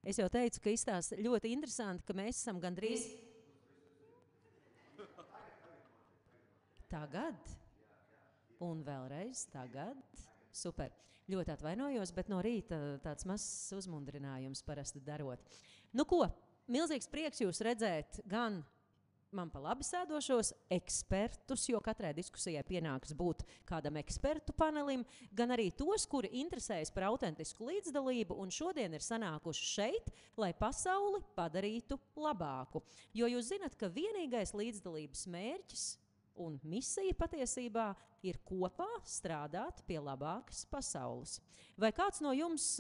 Es jau teicu, ka izstāsta ļoti interesanti, ka mēs esam gandrīz tagad un vēlreiz tagad. Super. Ļoti atvainojos, bet no rīta tāds mazs uzmundrinājums parasti darot. Nu ko, milzīgs prieks jūs redzēt gan man pa labi sēdošos ekspertus, jo katrai diskusijai pienāks būt kādam ekspertu panelim, gan arī tos, kuri interesējas par autentisku līdzdalību un šodien ir sanākuši šeit, lai pasauli padarītu labāku. Jo jūs zinat, ka vienīgais līdzdalības mērķis un misija patiesībā ir kopā strādāt pie labākas pasaules. Vai kāds no jums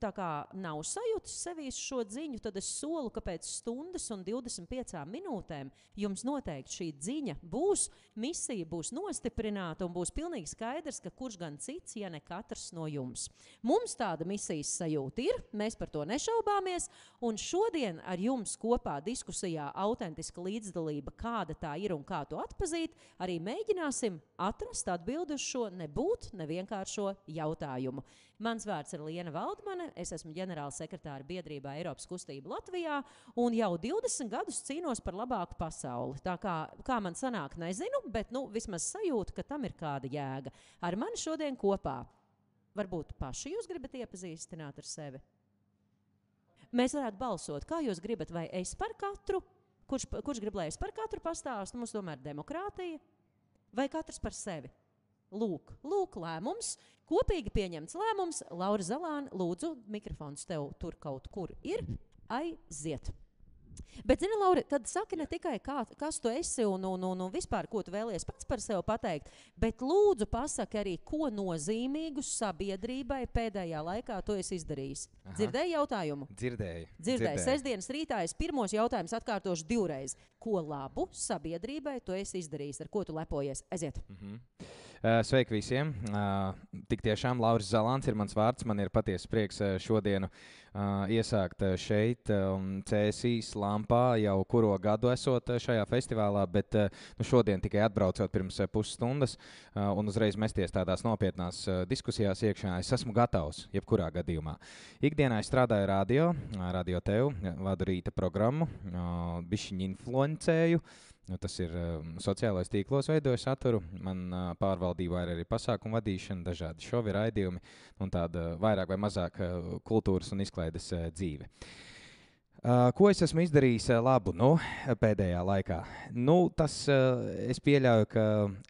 tā kā nav sajūtis sevīs šo ziņu, tad es solu, ka pēc stundas un 25 minūtēm jums noteikti šī ziņa būs, misija būs nostiprināta un būs pilnīgi skaidrs, ka kurš gan cits, ja ne katrs no jums. Mums tāda misijas sajūta ir, mēs par to nešaubāmies, un šodien ar jums kopā diskusijā autentiska līdzdalība, kāda tā ir un kā to atpazīt, arī mēģināsim atrast atbildi uz šo nebūt nevienkāršo jautājumu. Mans vārds ir Liena Valdmane, es esmu ģenerāla sekretāra biedrībā Eiropas kustība Latvijā un jau 20 gadus cīnos par labāku pasauli. Tā kā man sanāk, nezinu, bet vismaz sajūta, ka tam ir kāda jēga. Ar mani šodien kopā. Varbūt paši jūs gribat iepazīstināt ar sevi? Mēs varētu balsot, kā jūs gribat, vai es par katru, kurš grib, lai es par katru pastāstu, mums tomēr demokrātija, vai katrs par sevi? Lūk lēmums, kopīgi pieņemts lēmums. Laura Zalāne, lūdzu, mikrofons tev tur kaut kur ir, aiziet. Bet, zini, Laura, tad saki ne tikai, kas tu esi un vispār, ko tu vēlies pats par sevi pateikt, bet lūdzu pasaki arī, ko nozīmīgu sabiedrībai pēdējā laikā tu esi izdarījis. Aha. Dzirdēji jautājumu? Dzirdēju. Sestdienas rītā es pirmos jautājumus atkārtošu 2 reizes. Ko labu sabiedrībai tu esi izdarījis? Ar ko tu lepojies? Aiziet. Sveiki visiem. Tik tiešām Lauris Zalāns ir mans vārds. Man ir patiesi prieks šodienu iesākt šeit CSI Lampā jau kuro gadu esot šajā festivālā, bet šodien tikai atbraucot pirms pusstundas un uzreiz mesties tādās nopietnās diskusijās iekšā. Es esmu gatavs jebkurā gadījumā. Ikdienā es strādāju Radio Tev, vadu rīta programmu, bišķiņu influencēju. Tas ir sociālais tīklos veidoju saturu. Man pārvaldībā ir arī pasākumu vadīšana, dažādi šovi, raidījumi un tāda vairāk vai mazāk kultūras un izklaides dzīve. Ko es esmu izdarījis labu pēdējā laikā? Tas es pieļauju, ka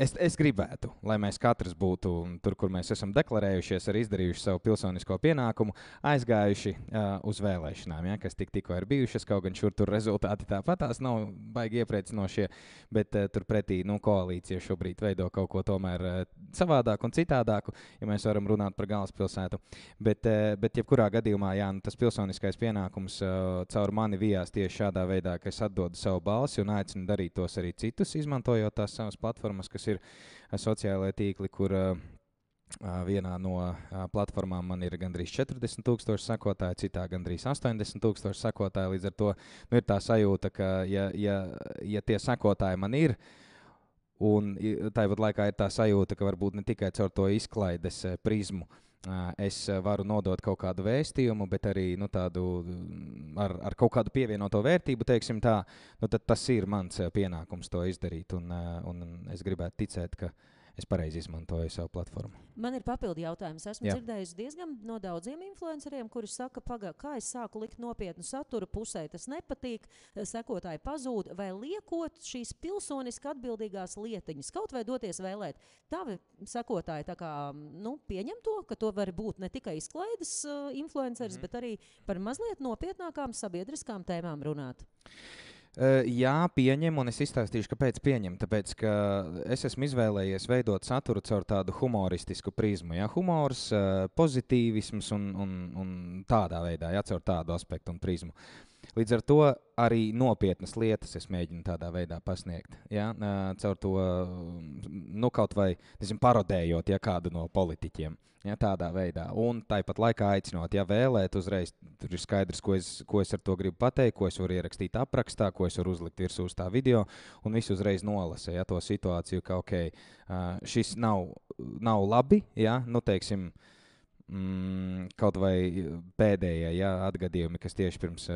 es gribētu, lai mēs katrs būtu tur, kur mēs esam deklarējušies, arī izdarījuši savu pilsonisko pienākumu, aizgājuši uz vēlēšanām, ja, kas tikko ir bijušas, kaut gan šur tur rezultāti tāpatās nav baigi iepriecinošie, bet turpretī koalīcija šobrīd veido kaut ko tomēr savādāku un citādāku, ja mēs varam runāt par galvaspilsētu. Bet jebkurā gadījumā, jā, tas pilsoniskais pienākums caur mani vijās tieši šādā veidā, ka es atdodu savu balsi un aicinu darīt tos arī citus, izmantojot tās savas platformas, kas ir sociālajie tīkli, kur vienā no platformām man ir gandrīz 40,000 sekotāji, citā gandrīz 80,000 sekotāji. Līdz ar to ir tā sajūta, ka ja tie sekotāji man ir, un tāpat laikā ir tā sajūta, ka varbūt ne tikai caur to izklaides prizmu es varu nodot kaut kādu vēstījumu, bet arī tādu ar kaut kādu pievienoto vērtību, teiksim tā, tad tas ir mans pienākums to izdarīt, un es gribētu ticēt, ka es pareizi izmantoju savu platformu. Man ir papildu jautājums. Esmu dzirdējusi diezgan no daudziem influenceriem, kuri saka, kā es sāku likt nopietnu saturu pusē, tas nepatīk, sekotāji pazūd, vai liekot šīs pilsoniski atbildīgās lietiņas, kaut vai doties vēlēt. Tavi sekotāji tā kā, pieņem to, ka to var būt ne tikai izklaides influenceris, bet arī par mazliet nopietnākām sabiedriskām tēmām runāt. Jā, pieņem, un es izstāstīšu, kāpēc pieņem. Tāpēc, ka es esmu izvēlējies veidot saturu caur tādu humoristisku prizmu. Ja? Humors, pozitīvisms un tādā veidā, ja, caur tādu aspektu un prizmu. Līdz ar to arī nopietnas lietas es mēģinu tādā veidā pasniegt. Ja? Caur to, kaut vai, parodējot, ja, kādu no politiķiem. Ja, tādā veidā. Un tāpat laikā aicinot, ja vēlēt uzreiz, tur ir skaidrs, ko es ar to gribu pateikt, ko es varu ierakstīt aprakstā, ko es varu uzlikt virsū uz tā video, un visu uzreiz nolasa, ja, to situāciju, ka, šis nav labi, ja, teiksim, kaut vai pēdējie atgadījumi, kas tieši pirms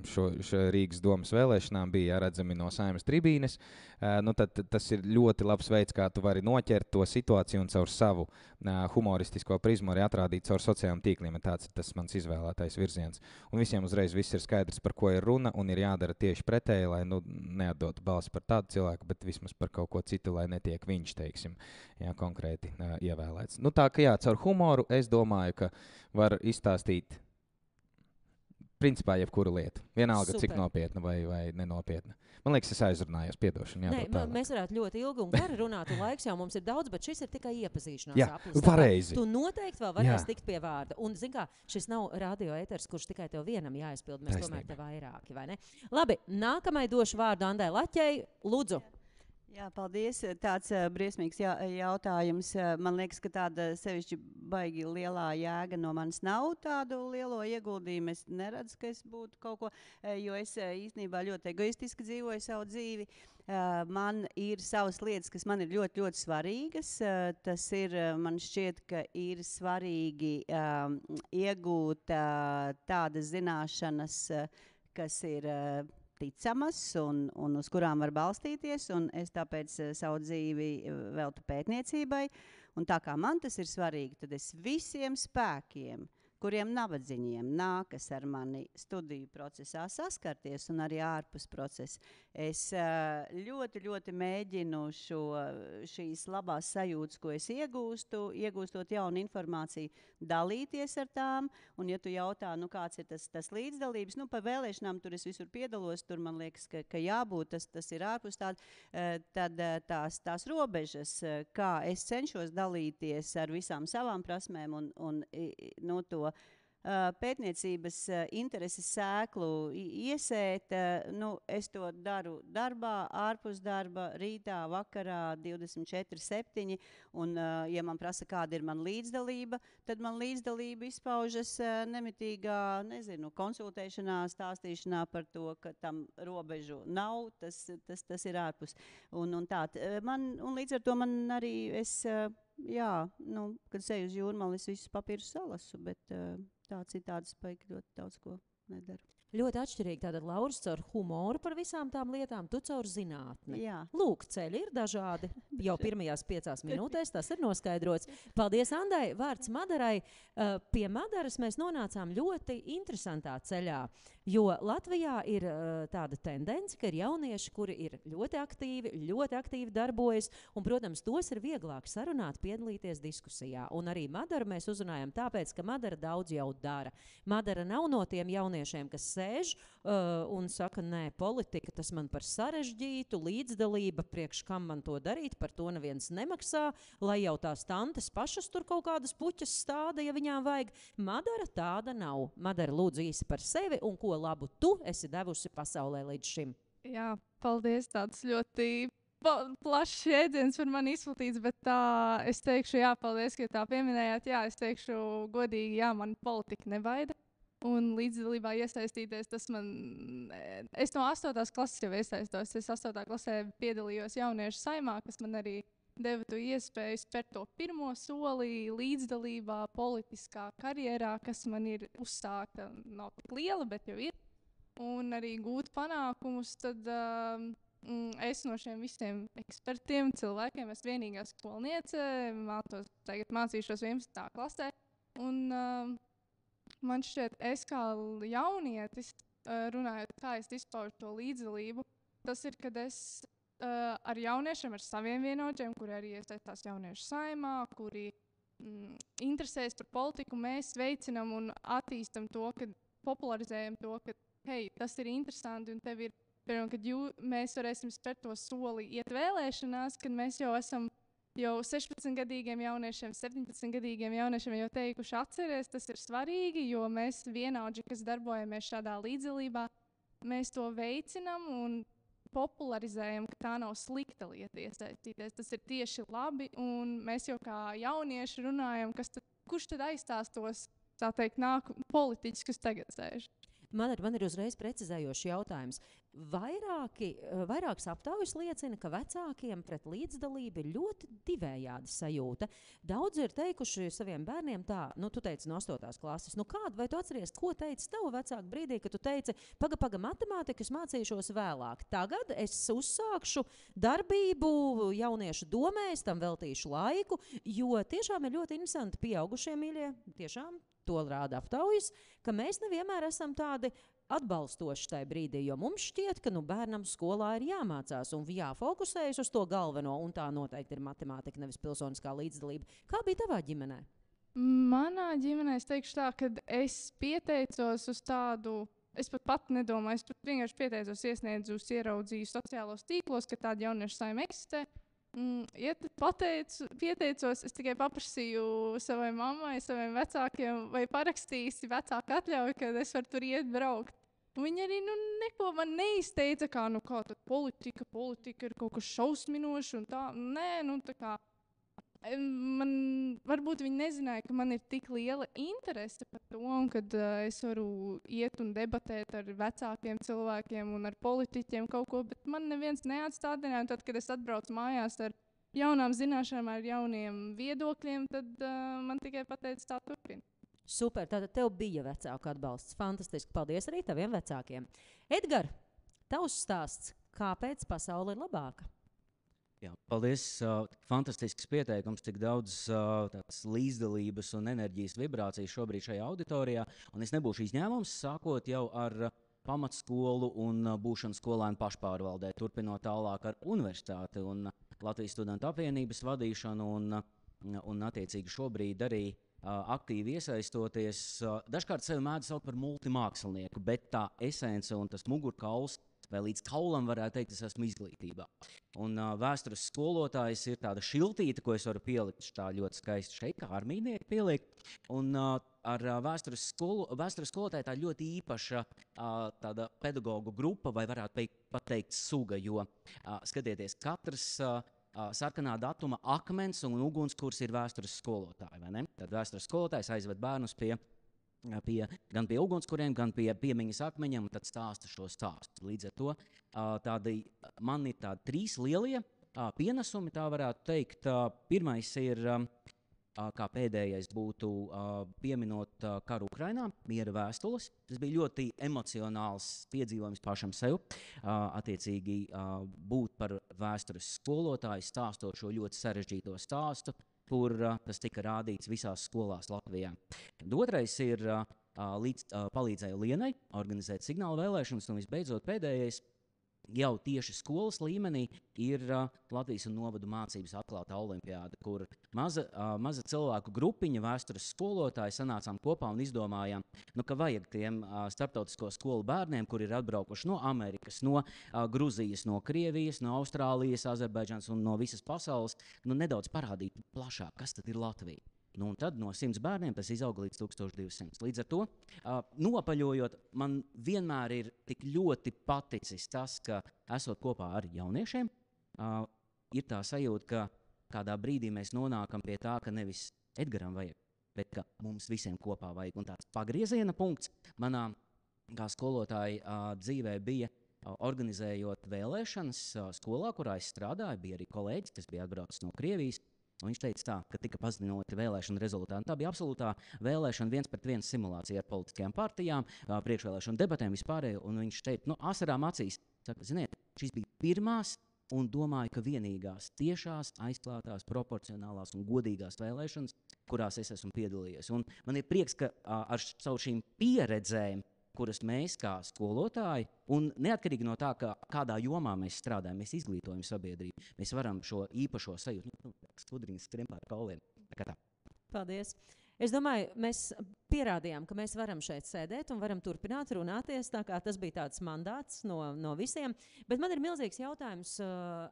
šo Rīgas domas vēlēšanām bija redzami no Saeimas tribīnes, tad tas ir ļoti labs veids, kā tu vari noķert to situāciju un caur savu humoristisko prizmu arī atrādīt caur sociālajiem tīkliem. Tāds ir tas mans izvēlētais virziens. Un visiem uzreiz viss ir skaidrs, par ko ir runa, un ir jādara tieši pretēji, lai neatdotu balsi par tādu cilvēku, bet vismaz par kaut ko citu, lai netiek viņš, teiksim, konkrēti ievēlēts. Tā kā caur humoru es domāju, ka var izstāstīt principā jebkuru lietu. Vienalga, Super. cik nopietna vai nenopietna. Man liekas, es aizrunājos, piedošanu. Mēs varētu ļoti ilgi un gari runāt, un laiks jau mums ir daudz, bet šis ir tikai iepazīšanās aplis. Pareizi. Tu noteikti vēl varēsi tikt pie vārda. Un, zin kā, šis nav radio ēters, kurš tikai tev vienam jāizpild. Mēs tomēr te vairāki, vai ne? Labi, nākamai došu vārdu Andai Laķei. Lūdzu. Jā, paldies. Tāds briesmīgs jautājums. Man liekas, ka tāda sevišķi baigi lielā jēga no manis nav tādu lielo ieguldījumu. Es neredzu, ka es būtu kaut ko, jo es īstenībā ļoti egoistiski dzīvoju savu dzīvi. Man ir savas lietas, kas man ir ļoti, ļoti svarīgas. Tas ir, man šķiet, ka ir svarīgi iegūt tādas zināšanas, kas ir ticamas un uz kurām var balstīties, un es tāpēc savu dzīvi veltu pētniecībai. Un tā kā man tas ir svarīgi, tad es visiem spēkiem, kuriem nabadzīgiem nākas ar mani studiju procesā saskarties un arī ārpus procesa, es ļoti, ļoti mēģinu šīs labās sajūtas, ko es iegūstot jaunu informāciju, dalīties ar tām. Un, ja tu jautā, kāds ir tas līdzdalības, pa vēlēšanām tur es visur piedalos, tur man liekas, ka jābūt, tas ir ārpus tad tās robežas, kā es cenšos dalīties ar visām savām prasmēm un to pētniecības intereses sēklu iesēt. Es to daru darbā, ārpus darba, rītā, vakarā, 24/7. Un, ja man prasa, kāda ir mana līdzdalība, tad man līdzdalība izpaužas nemitīgā, konsultēšanā, stāstīšanā par to, ka tam robežu nav, tas ir ārpus. Un līdz ar to man arī kad seju uz jūrmali, es visus papīrus salasu, bet citādi spēki ļoti daudz ko nedaru. Ļoti atšķirīgi. Tātad Lauris caur humoru par visām tām lietām, tu caur zinātni. Jā. Lūk, ceļi ir dažādi. Jau pirmajās 5 minūtēs tas ir noskaidrots. Paldies, Andai. Vārds Madarai. Pie Madaras mēs nonācām ļoti interesantā ceļā, jo Latvijā ir tāda tendence, ka ir jaunieši, kuri ir ļoti aktīvi darbojas, un, protams, tos ir vieglāk sarunāt, piedalīties diskusijā. Un arī Madaru mēs uzrunājam tāpēc, ka Madara daudz jau dara. Madara nav no tiem jauniešiem, kas sēž un saka, nē, politika tas man par sarežģītu, līdzdalība, priekš kam man to darīt, par to neviens nemaksā, lai jau tās tantes pašas tur kaut kādas puķas stāda, ja viņām vajag. Madara tāda nav. Madara, lūdzu īsi par sevi un ko labu tu esi devusi pasaulē līdz šim. Jā, paldies, tāds ļoti plašs jēdziens par mani izplatīts, bet es teikšu, jā, paldies, ka tā pieminējāt. Jā, es teikšu godīgi, jā, man politika nebaida. Un līdzdalībā iesaistīties, tas man... Es no 8. klases jau iesaistos. Es 8. klasē piedalījos jauniešu saimā, kas man arī deva to iespēju spērt to pirmo soli līdzdalībā, politiskā karjerā, kas man ir uzsākta. Nav tik liela, bet jau ir. Un arī gūt panākumus, tad es no šiem visiem ekspertiem, cilvēkiem, es vienīgā skolniece, tagad mācīšos 11. klasē. Un... Man šķiet, es kā jaunietis, runājot, kā es izpaužu to līdzdalību, tas ir, kad es ar jauniešiem, ar saviem vienaudžiem, kuri arī iesaistās jauniešu saimā, kuri interesēs par politiku, mēs veicinam un attīstam to, kad popularizējam to, ka, hei, tas ir interesanti un tev ir, piemēram, kad mēs varēsim spērt to soli iet vēlēšanās, kad mēs jau esam jau 16-gadīgiem jauniešiem, 17-gadīgiem jauniešiem jau teikuši atceries, tas ir svarīgi, jo mēs vienaudži, kas darbojamies šādā līdzdalībā, mēs to veicinam un popularizējam, ka tā nav slikta lieta iesaistīties. Tas ir tieši labi, un mēs jau kā jaunieši runājam, kurš tad aizstās tos, tā teikt, politiķus, kas tagad sēž. Man ir uzreiz precizējošs jautājums. Vairākas aptaujas liecina, ka vecākiem pret līdzdalību ir ļoti divējāda sajūta. Daudzi ir teikuši saviem bērniem tā, tu teici no 8. klases, vai tu atceries, ko teica tavu vecāku brīdī, kad tu teici, paga matemātiku es mācīšos vēlāk. Tagad es uzsākšu darbību jauniešu domē, es tam veltīšu laiku, jo tiešām ir ļoti interesanti pieaugušie mīļie, tiešām to rāda aptaujas, ka mēs nevienmēr esam tādi atbalstoši tajā brīdī, jo mums šķiet, ka bērnam skolā ir jāmācās un jāfokusējas uz to galveno, un tā noteikti ir matemātika, nevis pilsoniskā līdzdalība. Kā bija tavā ģimenē? Manā ģimenē es teikšu tā, ka es pieteicos uz tādu, es pat nedomāju, es vienkārši pieteicos, iesniedzu, ieraudzīju sociālos tīklos, ka tāda jauniešu saima eksistē. Ja pieteicos, es tikai paprasīju savai mammai, saviem vecākiem, vai parakstīsi vecāku atļauju, ka es varu tur iet braukt. Viņi arī neko man neizteica, kā tad politika ir kaut kas šausminošs un tā. Nē, tā kā. Varbūt viņi nezināja, ka man ir tik liela interese par to, un kad es varu iet un debatēt ar vecākiem cilvēkiem un ar politiķiem kaut ko, bet man neviens neatstādināja. Tad, kad es atbraucu mājās ar jaunām zināšanām, ar jauniem viedokļiem, tad man tikai pateica tā turpina. Super, tātad tev bija vecāku atbalsts. Fantastiski, paldies arī taviem vecākiem. Edgar, tavs stāsts, kāpēc pasaule ir labāka? Jā, paldies. Fantastisks pieteikums, tik daudz līdzdalības un enerģijas vibrācijas šobrīd šajā auditorijā. Un es nebūšu izņēmums, sākot jau ar pamatskolu un būšanu skolēnu pašpārvaldē, turpinot tālāk ar universitāti un Latvijas studentu apvienības vadīšanu un attiecīgi šobrīd arī aktīvi iesaistoties. Dažkārt sevi mēdz saukt par multimākslinieku, bet tā esence un tas mugurkauls vai līdz kaulam, varētu teikt, es esmu izglītībā. Un vēstures skolotājs ir tāda šiltīte, ko es varu pielikt tā ļoti skaisti šeit, kā armīnieki pieliek. Un ar vēstures skolotāju tā ļoti īpaša tāda pedagogu grupa, vai varētu pateikt suga, jo skatieties, katrs sarkanā datuma akmens un ugunskurs ir vēstures skolotāji, vai ne? Tad vēstures skolotājs aizved bērnus gan pie ugunskuriem, gan pie piemiņas akmeņiem, un tad stāsta šo stāstu. Līdz ar to man ir tādi 3 lielie pienesumi, tā varētu teikt. Pirmais ir, kā pēdējais būtu pieminot karu Ukrainā, miera vēstules. Tas bija ļoti emocionāls piedzīvojums pašam sev. Attiecīgi būt par vēstures skolotāju, stāstot šo ļoti sarežģīto stāstu, kur tas tika rādīts visās skolās Latvijā. Otrais ir palīdzēja Lienai organizēt signālu vēlēšanas, un visbeidzot pēdējais jau tieši skolas līmenī ir Latvijas un novadu mācības atklāta olimpiāda, kur maza cilvēku grupiņa vēstures skolotāji sanācām kopā un izdomājām, ka vajag tiem starptautisko skolu bērniem, kuri ir atbraukuši no Amerikas, no Gruzijas, no Krievijas, no Austrālijas, Azerbaidžānas un no visas pasaules, nedaudz parādīt plašāk, kas tad ir Latvija. Un tad no 100 bērniem tas izauga līdz 1200. Līdz ar to, nopaļojot, man vienmēr ir tik ļoti paticis tas, ka esot kopā ar jauniešiem, ir tā sajūta, ka kādā brīdī mēs nonākam pie tā, ka nevis Edgaram vajag, bet ka mums visiem kopā vajag. Un tāds pagrieziena punkts manā kā skolotāja dzīvē bija organizējot vēlēšanas skolā, kurā es strādāju, bija arī kolēģis, kas bija atbraucis no Krievijas. Un viņš teica tā, ka tika paziņoti vēlēšanu rezultāti. Tā bija absolūtā vēlēšana 1-pret-1 simulācija ar politiskajām partijām, priekšvēlēšanu debatēm vispārējo. Un viņš teica, asarām acīs, saka, ziniet, šīs bija pirmās un domāju, ka vienīgās tiešās, aizklātās, proporcionālās un godīgās vēlēšanas, kurās es esmu piedalījies. Un man ir prieks, ka ar savu šīm pieredzēm, kuras mēs kā skolotāji, un neatkarīgi no tā, kādā jomā mēs strādājam, mēs izglītojam sabiedrību, mēs varam šo īpašo sajūtu, skudriņas skrien pār kauliem. Paldies! Es domāju, mēs pierādījām, ka mēs varam šeit sēdēt un varam turpināt runāties, tā kā tas bija tāds mandāts no visiem. Bet man ir milzīgs jautājums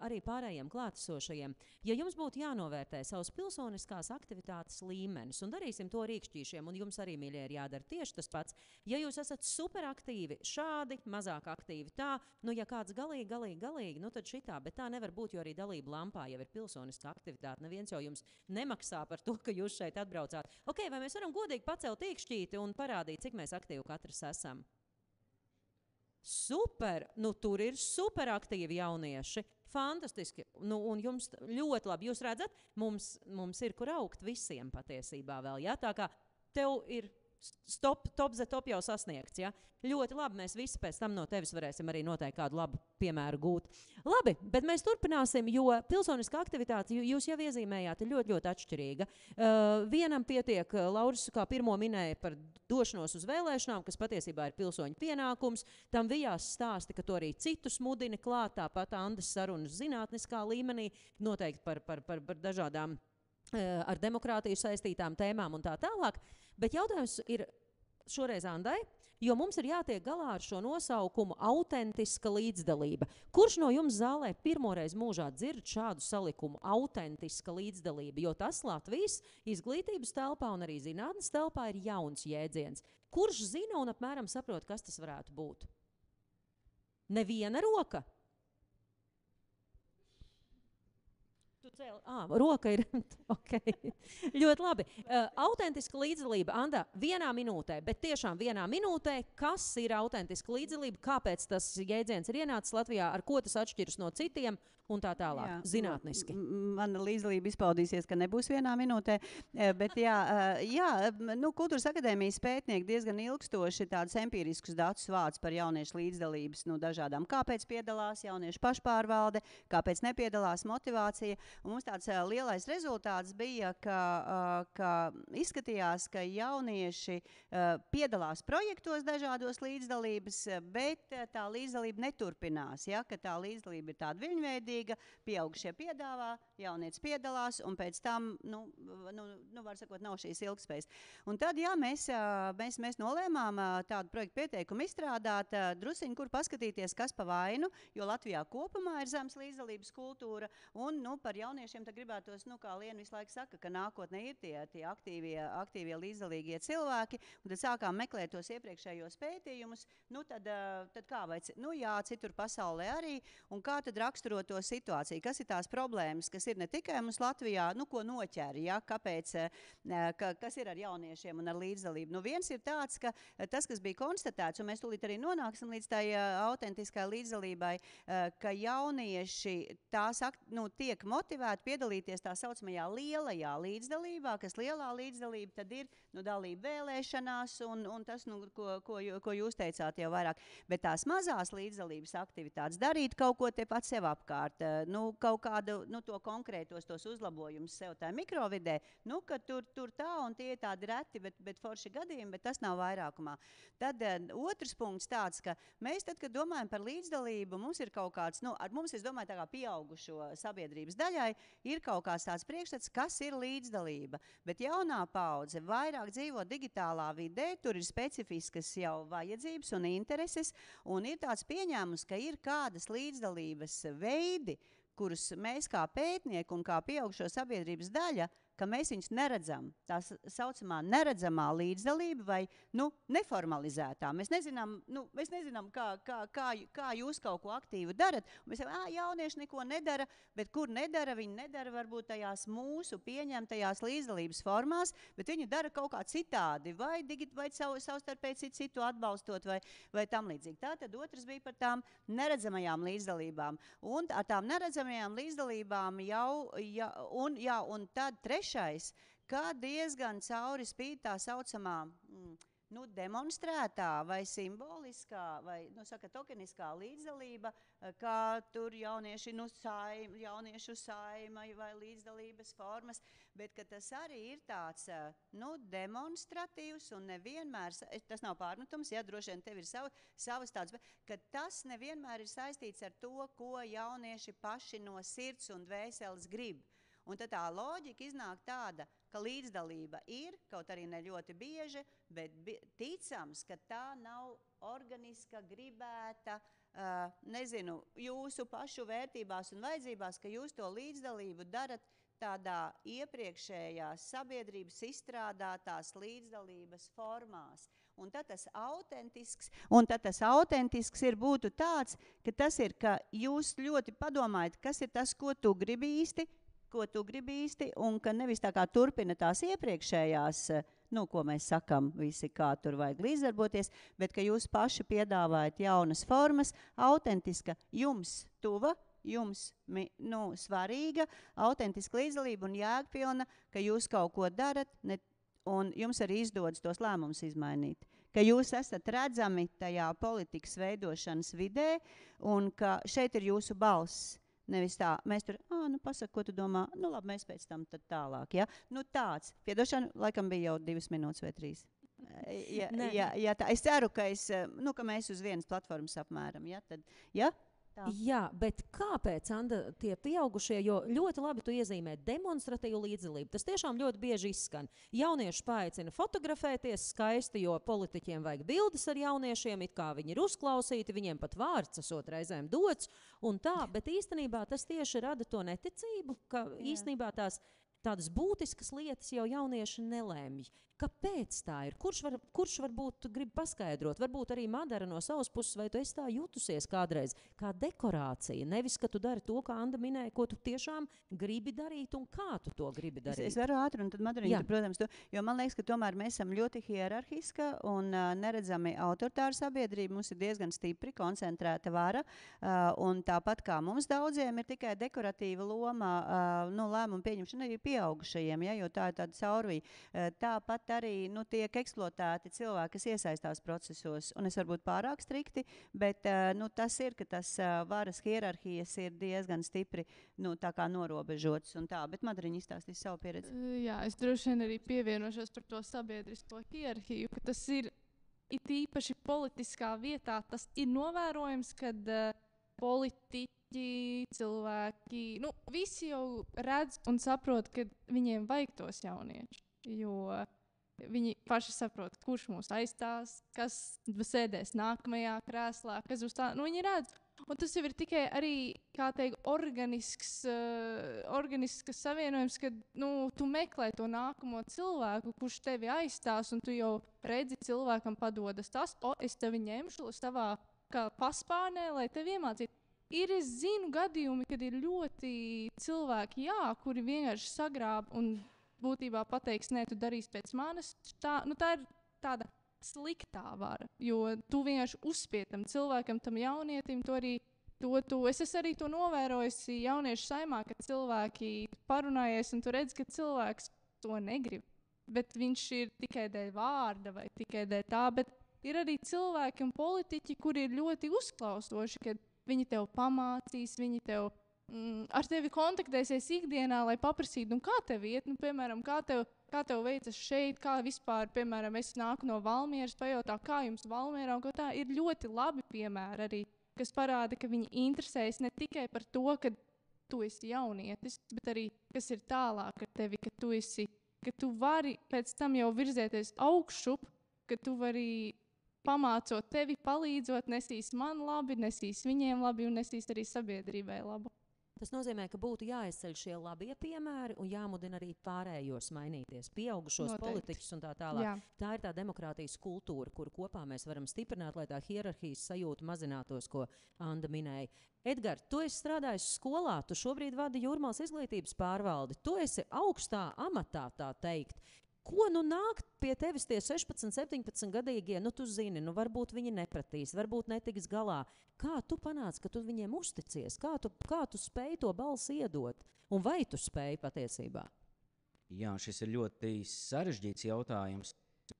arī pārējiem klātesošajiem. Ja jums būtu jānovērtē savas pilsoniskās aktivitātes līmenis, un darīsim to rīkšķīšiem, un jums arī, mīļie, ir jādara tieši tas pats, ja jūs esat superaktīvi, šādi, mazāk aktīvi tā, ja kāds galīgi, tad šitā, bet tā nevar būt, jo arī dalība lampā jau ir pilsoniska aktivitāte. Neviens jau jums nemaksā par to, ka jūs šeit atbraucāt. Vai mēs varam godīgi pacelt īkšķīti un parādīt, cik mēs aktīvi katrs esam? Super! Nu, tur ir superaktīvi jaunieši. Fantastiski. Nu, un jums ļoti labi. Jūs redzat, mums ir kur augt visiem patiesībā vēl. Ja? Tā kā tev ir top jau sasniegts. Ja? Ļoti labi. Mēs visi pēc tam no tevis varēsim arī noteikti kādu labu piemēru gūt. Labi, bet mēs turpināsim, jo pilsoniskā aktivitāte, jūs jau iezīmējāt, ir ļoti, ļoti atšķirīga. Vienam pietiek, Lauris kā pirmo minēja par došanos uz vēlēšanām, kas patiesībā ir pilsoņu pienākums. Tam vijās stāsti, ka to arī citus mudina klāt, tāpat Andas sarunas zinātniskā līmenī, noteikti par dažādām ar demokrātiju saistītām tēmām un tā tālāk. Bet jautājums ir šoreiz Andai, jo mums ir jātiek galā ar šo nosaukumu autentiska līdzdalība. Kurš no jums zālē pirmoreiz mūžā dzird šādu salikumu autentiska līdzdalība? Jo tas Latvijas izglītības telpā un arī zinātnes telpā ir jauns jēdziens. Kurš zina un apmēram saprot, kas tas varētu būt? Neviena roka? Roka ir. Okay. Ļoti labi. Autentiska līdzdalība. Anda, vienā minūtē, bet tiešām vienā minūtē, kas ir autentiska līdzdalība, kāpēc tas jēdziens ir ienācis Latvijā, ar ko tas atšķiras no citiem un tā tālāk. Jā, zinātniski. Mana līdzdalība izpaudīsies, ka nebūs vienā minūtē, bet Kultūras akadēmijas pētnieki diezgan ilgstoši tādus empiriskus datus vāc par jauniešu līdzdalības, dažādām. Kāpēc piedalās jauniešu pašpārvalde, kāpēc nepiedalās motivācija. Un mums tāds lielais rezultāts bija, ka izskatījās, ka jaunieši piedalās projektos dažādos līdzdalības, bet tā līdzdalība neturpinās, ja, ka tā līdzdalība ir tāda viļņveidīga, pieaugušie piedāvā, jaunietis piedalās, un pēc tam, var sakot, nav šīs ilgspējas. Un tad, mēs nolēmām tādu projektu pieteikumu izstrādāt, drusiņu, kur paskatīties, kas pa vainu, jo Latvijā kopumā ir zemes līdzdalības kultūra, un, par jauniešiem tad gribētos, kā Liena visu laiku saka, ka nākotnē ir tie aktīvie līdzdalīgie cilvēki, un tad sākām meklēt tos iepriekšējos pētījumus, tad kā, vai, citur pasaulē arī, un kā tad raksturot to situāciju, kas ir tās problēmas, kas ir ne tikai mums Latvijā, ko noķer, ja, kāpēc, kas ir ar jauniešiem un ar līdzdalību. Viens ir tāds, ka tas, kas bija konstatēts, un mēs tūlīt arī nonāksim līdz tai autentiskai līdzdalībai, ka jaunieši tiek motivēti piedalīties tā saucamajā lielajā līdzdalībā, kas lielā līdzdalība tad ir dalība vēlēšanās un tas, ko jūs teicāt jau vairāk. Bet tās mazās līdzdalības aktivitātes darīt kaut ko te pat sev apkārt, kaut kādu to konkrētos tos uzlabojumus sev tā mikrovidē, ka tur tā un tie tādi reti, bet forši gadījumi, bet tas nav vairākumā. Tad otrs punkts tāds, ka mēs tad, kad domājam par līdzdalību, mums ir kaut kāds, mums, es domāju, tā kā pieaugušo sabiedrības daļai, ir kaut kāds tāds priekšstats, kas ir līdzdalība. Bet jaunā paudze vairāk dzīvo digitālā vidē, tur ir specifiskas jau vajadzības un intereses, un ir tāds pieņēmums, ka ir kādas līdzdalības veidi, kurus mēs kā pētnieki un kā pieaugušo sabiedrības daļa, ka mēs viņus neredzam. Tā saucamā neredzamā līdzdalība vai neformalizētā. Mēs nezinām, kā jūs kaut ko aktīvi darat. Mēs sakām, jaunieši neko nedara, bet kur nedara, viņi nedara varbūt tajās mūsu pieņemtajās līdzdalības formās, bet viņi dara kaut kā citādi, vai savstarpēji citu atbalstot, vai tam līdzīgi. Tātad otrs bija par tām neredzamajām līdzdalībām. Un ar tām neredzamajām līdzdalībām un tad trešais, ka diezgan cauri spīd tā saucamā demonstrētā vai simboliskā vai, tokeniskā līdzdalība, kā tur jauniešu saima vai līdzdalības formas, bet ka tas arī ir tāds demonstratīvs un nevienmēr, tas nav pārmetums, droši vien tev ir savas tāds, ka tas nevienmēr ir saistīts ar to, ko jaunieši paši no sirds un dvēseles grib. Un tad tā loģika iznāk tāda, ka līdzdalība ir, kaut arī ne ļoti bieži, bet ticams, ka tā nav organiska, gribēta, jūsu pašu vērtībās un vajadzībās, ka jūs to līdzdalību darat tādā iepriekšējās sabiedrības izstrādātās līdzdalības formās. Un tad tas autentisks būtu tāds, ka tas ir, ka jūs ļoti padomājat, kas ir tas, ko tu gribi īsti, ko tu gribi īsti, un ka nevis tā kā turpina tās iepriekšējās, ko mēs sakam, visi kā tur vajag līdzdarboties, bet ka jūs paši piedāvājat jaunas formas, autentiska, jums tuva, jums svarīga, autentiska līdzdalība un jēgpilna, ka jūs kaut ko darat, un jums arī izdodas tos lēmumus izmainīt. Ka jūs esat redzami tajā politikas veidošanas vidē, un ka šeit ir jūsu balss. Nevis tā, mēs tur, pasaka, ko tu domā, labi, mēs pēc tam tad tālāk, ja? Tāds, piedošana, laikam bija jau 2 minūtes vai 3. Ja tā, es ceru, ka ka mēs uz vienas platformas apmēram, ja, tad, ja? Tā. Jā, bet kāpēc, Anda, tie pieaugušie, jo ļoti labi tu iezīmē demonstratīvu līdzdalību. Tas tiešām ļoti bieži izskan. Jaunieši paaicina fotografēties skaisti, jo politiķiem vajag bildes ar jauniešiem, it kā viņi ir uzklausīti, viņiem pat vārds esot reizēm dots un tā, bet īstenībā tas tieši rada to neticību, ka īstenībā tādas būtiskas lietas jau jaunieši nelēmj. Kāpēc tā ir? Kurš varbūt grib paskaidrot? Varbūt arī Madara no savas puses, vai tu esi tā jutusies kādreiz kā dekorācija? Nevis, ka tu dari to, kā Anda minēja, ko tu tiešām gribi darīt un kā tu to gribi darīt. Es varu ātri, un tad Madariņa, protams, jo man liekas, ka tomēr mēs esam ļoti hierarhiska un neredzami autoritāra sabiedrība. Mums ir diezgan stipri koncentrēta vara, un tāpat kā mums daudziem ir tikai dekoratīva loma, lēmumu pieņemšana arī pieaugušajiem, ja, jo tā ir tāda caurvīja. Tāpat arī tiek eksploatēti cilvēki, kas iesaistās procesos, un es varbūt pārāk strikti, bet tas ir, ka tas varas hierarhijas ir diezgan stipri tā kā norobežotas un tā, bet Madariņa izstāstīs savu pieredzi. Jā, es droši vien arī pievienošos par to sabiedrisko hierarhiju, ka tas ir it īpaši politiskā vietā, tas ir novērojams, kad politiķi, cilvēki, visi jau redz un saprot, ka viņiem vajag tos jauniešus, jo viņi paši saprot, kurš mūs aizstās, kas sēdēs nākamajā krēslā, kas uz tā, viņi redz. Un tas jau ir tikai arī, kā teikt, organisks savienojums, kad tu meklē to nākamo cilvēku, kurš tevi aizstās, un tu jau redzi cilvēkam padodas tas, es tevi ņemšu savā kā paspārnē, lai tevi iemācītu. Es zinu gadījumi, kad ir ļoti cilvēki, kuri vienkārši sagrāb un būtībā pateiks, nē, tu darīsi pēc manis. Tā ir tāda sliktā vara, jo tu vienkārši uzspied tam cilvēkam, tam jaunietim, es esmu arī to novērojusi jauniešu saimā, kad cilvēki parunājies, un tu redz, ka cilvēks to negrib, bet viņš ir tikai dēļ vārda vai tikai dēļ tā, bet ir arī cilvēki un politiķi, kuri ir ļoti uzklausoši, kad viņi tev pamācīs, viņi tev ar tevi kontaktēsies ikdienā, lai paprasītu, kā tev iet, piemēram, kā tev veicas šeit, kā vispār, piemēram, es nāku no Valmieras, pajautā, kā jums Valmierā, un tā ir ļoti labi piemēri arī, kas parāda, ka viņi interesējas ne tikai par to, ka tu esi jaunietis, bet arī, kas ir tālāk ar tevi, ka tu vari pēc tam jau virzēties augšup, ka tu vari pamācot tevi, palīdzot, nesīs man labi, nesīs viņiem labi un nesīs arī sabiedrībai labu. Tas nozīmē, ka būtu jāizceļ šie labie piemēri un jāmudina arī pārējos mainīties, pieaugušos politiķus un tā tālāk. Jā. Tā ir tā demokrātijas kultūra, kuru kopā mēs varam stiprināt, lai tā hierarhijas sajūta mazinātos, ko Anda minēja. Edgar, tu esi strādājis skolā, tu šobrīd vadi Jūrmālas izglītības pārvaldi, tu esi augstā amatā, tā teikt. Ko nāk pie tevis tie 16, 17 gadīgie, tu zini, varbūt viņi nepratīs, varbūt netiks galā. Kā tu panāc, ka tu viņiem uzticies? Kā tu spēj to balsi iedot? Un vai tu spēj patiesībā? Jā, šis ir ļoti sarežģīts jautājums.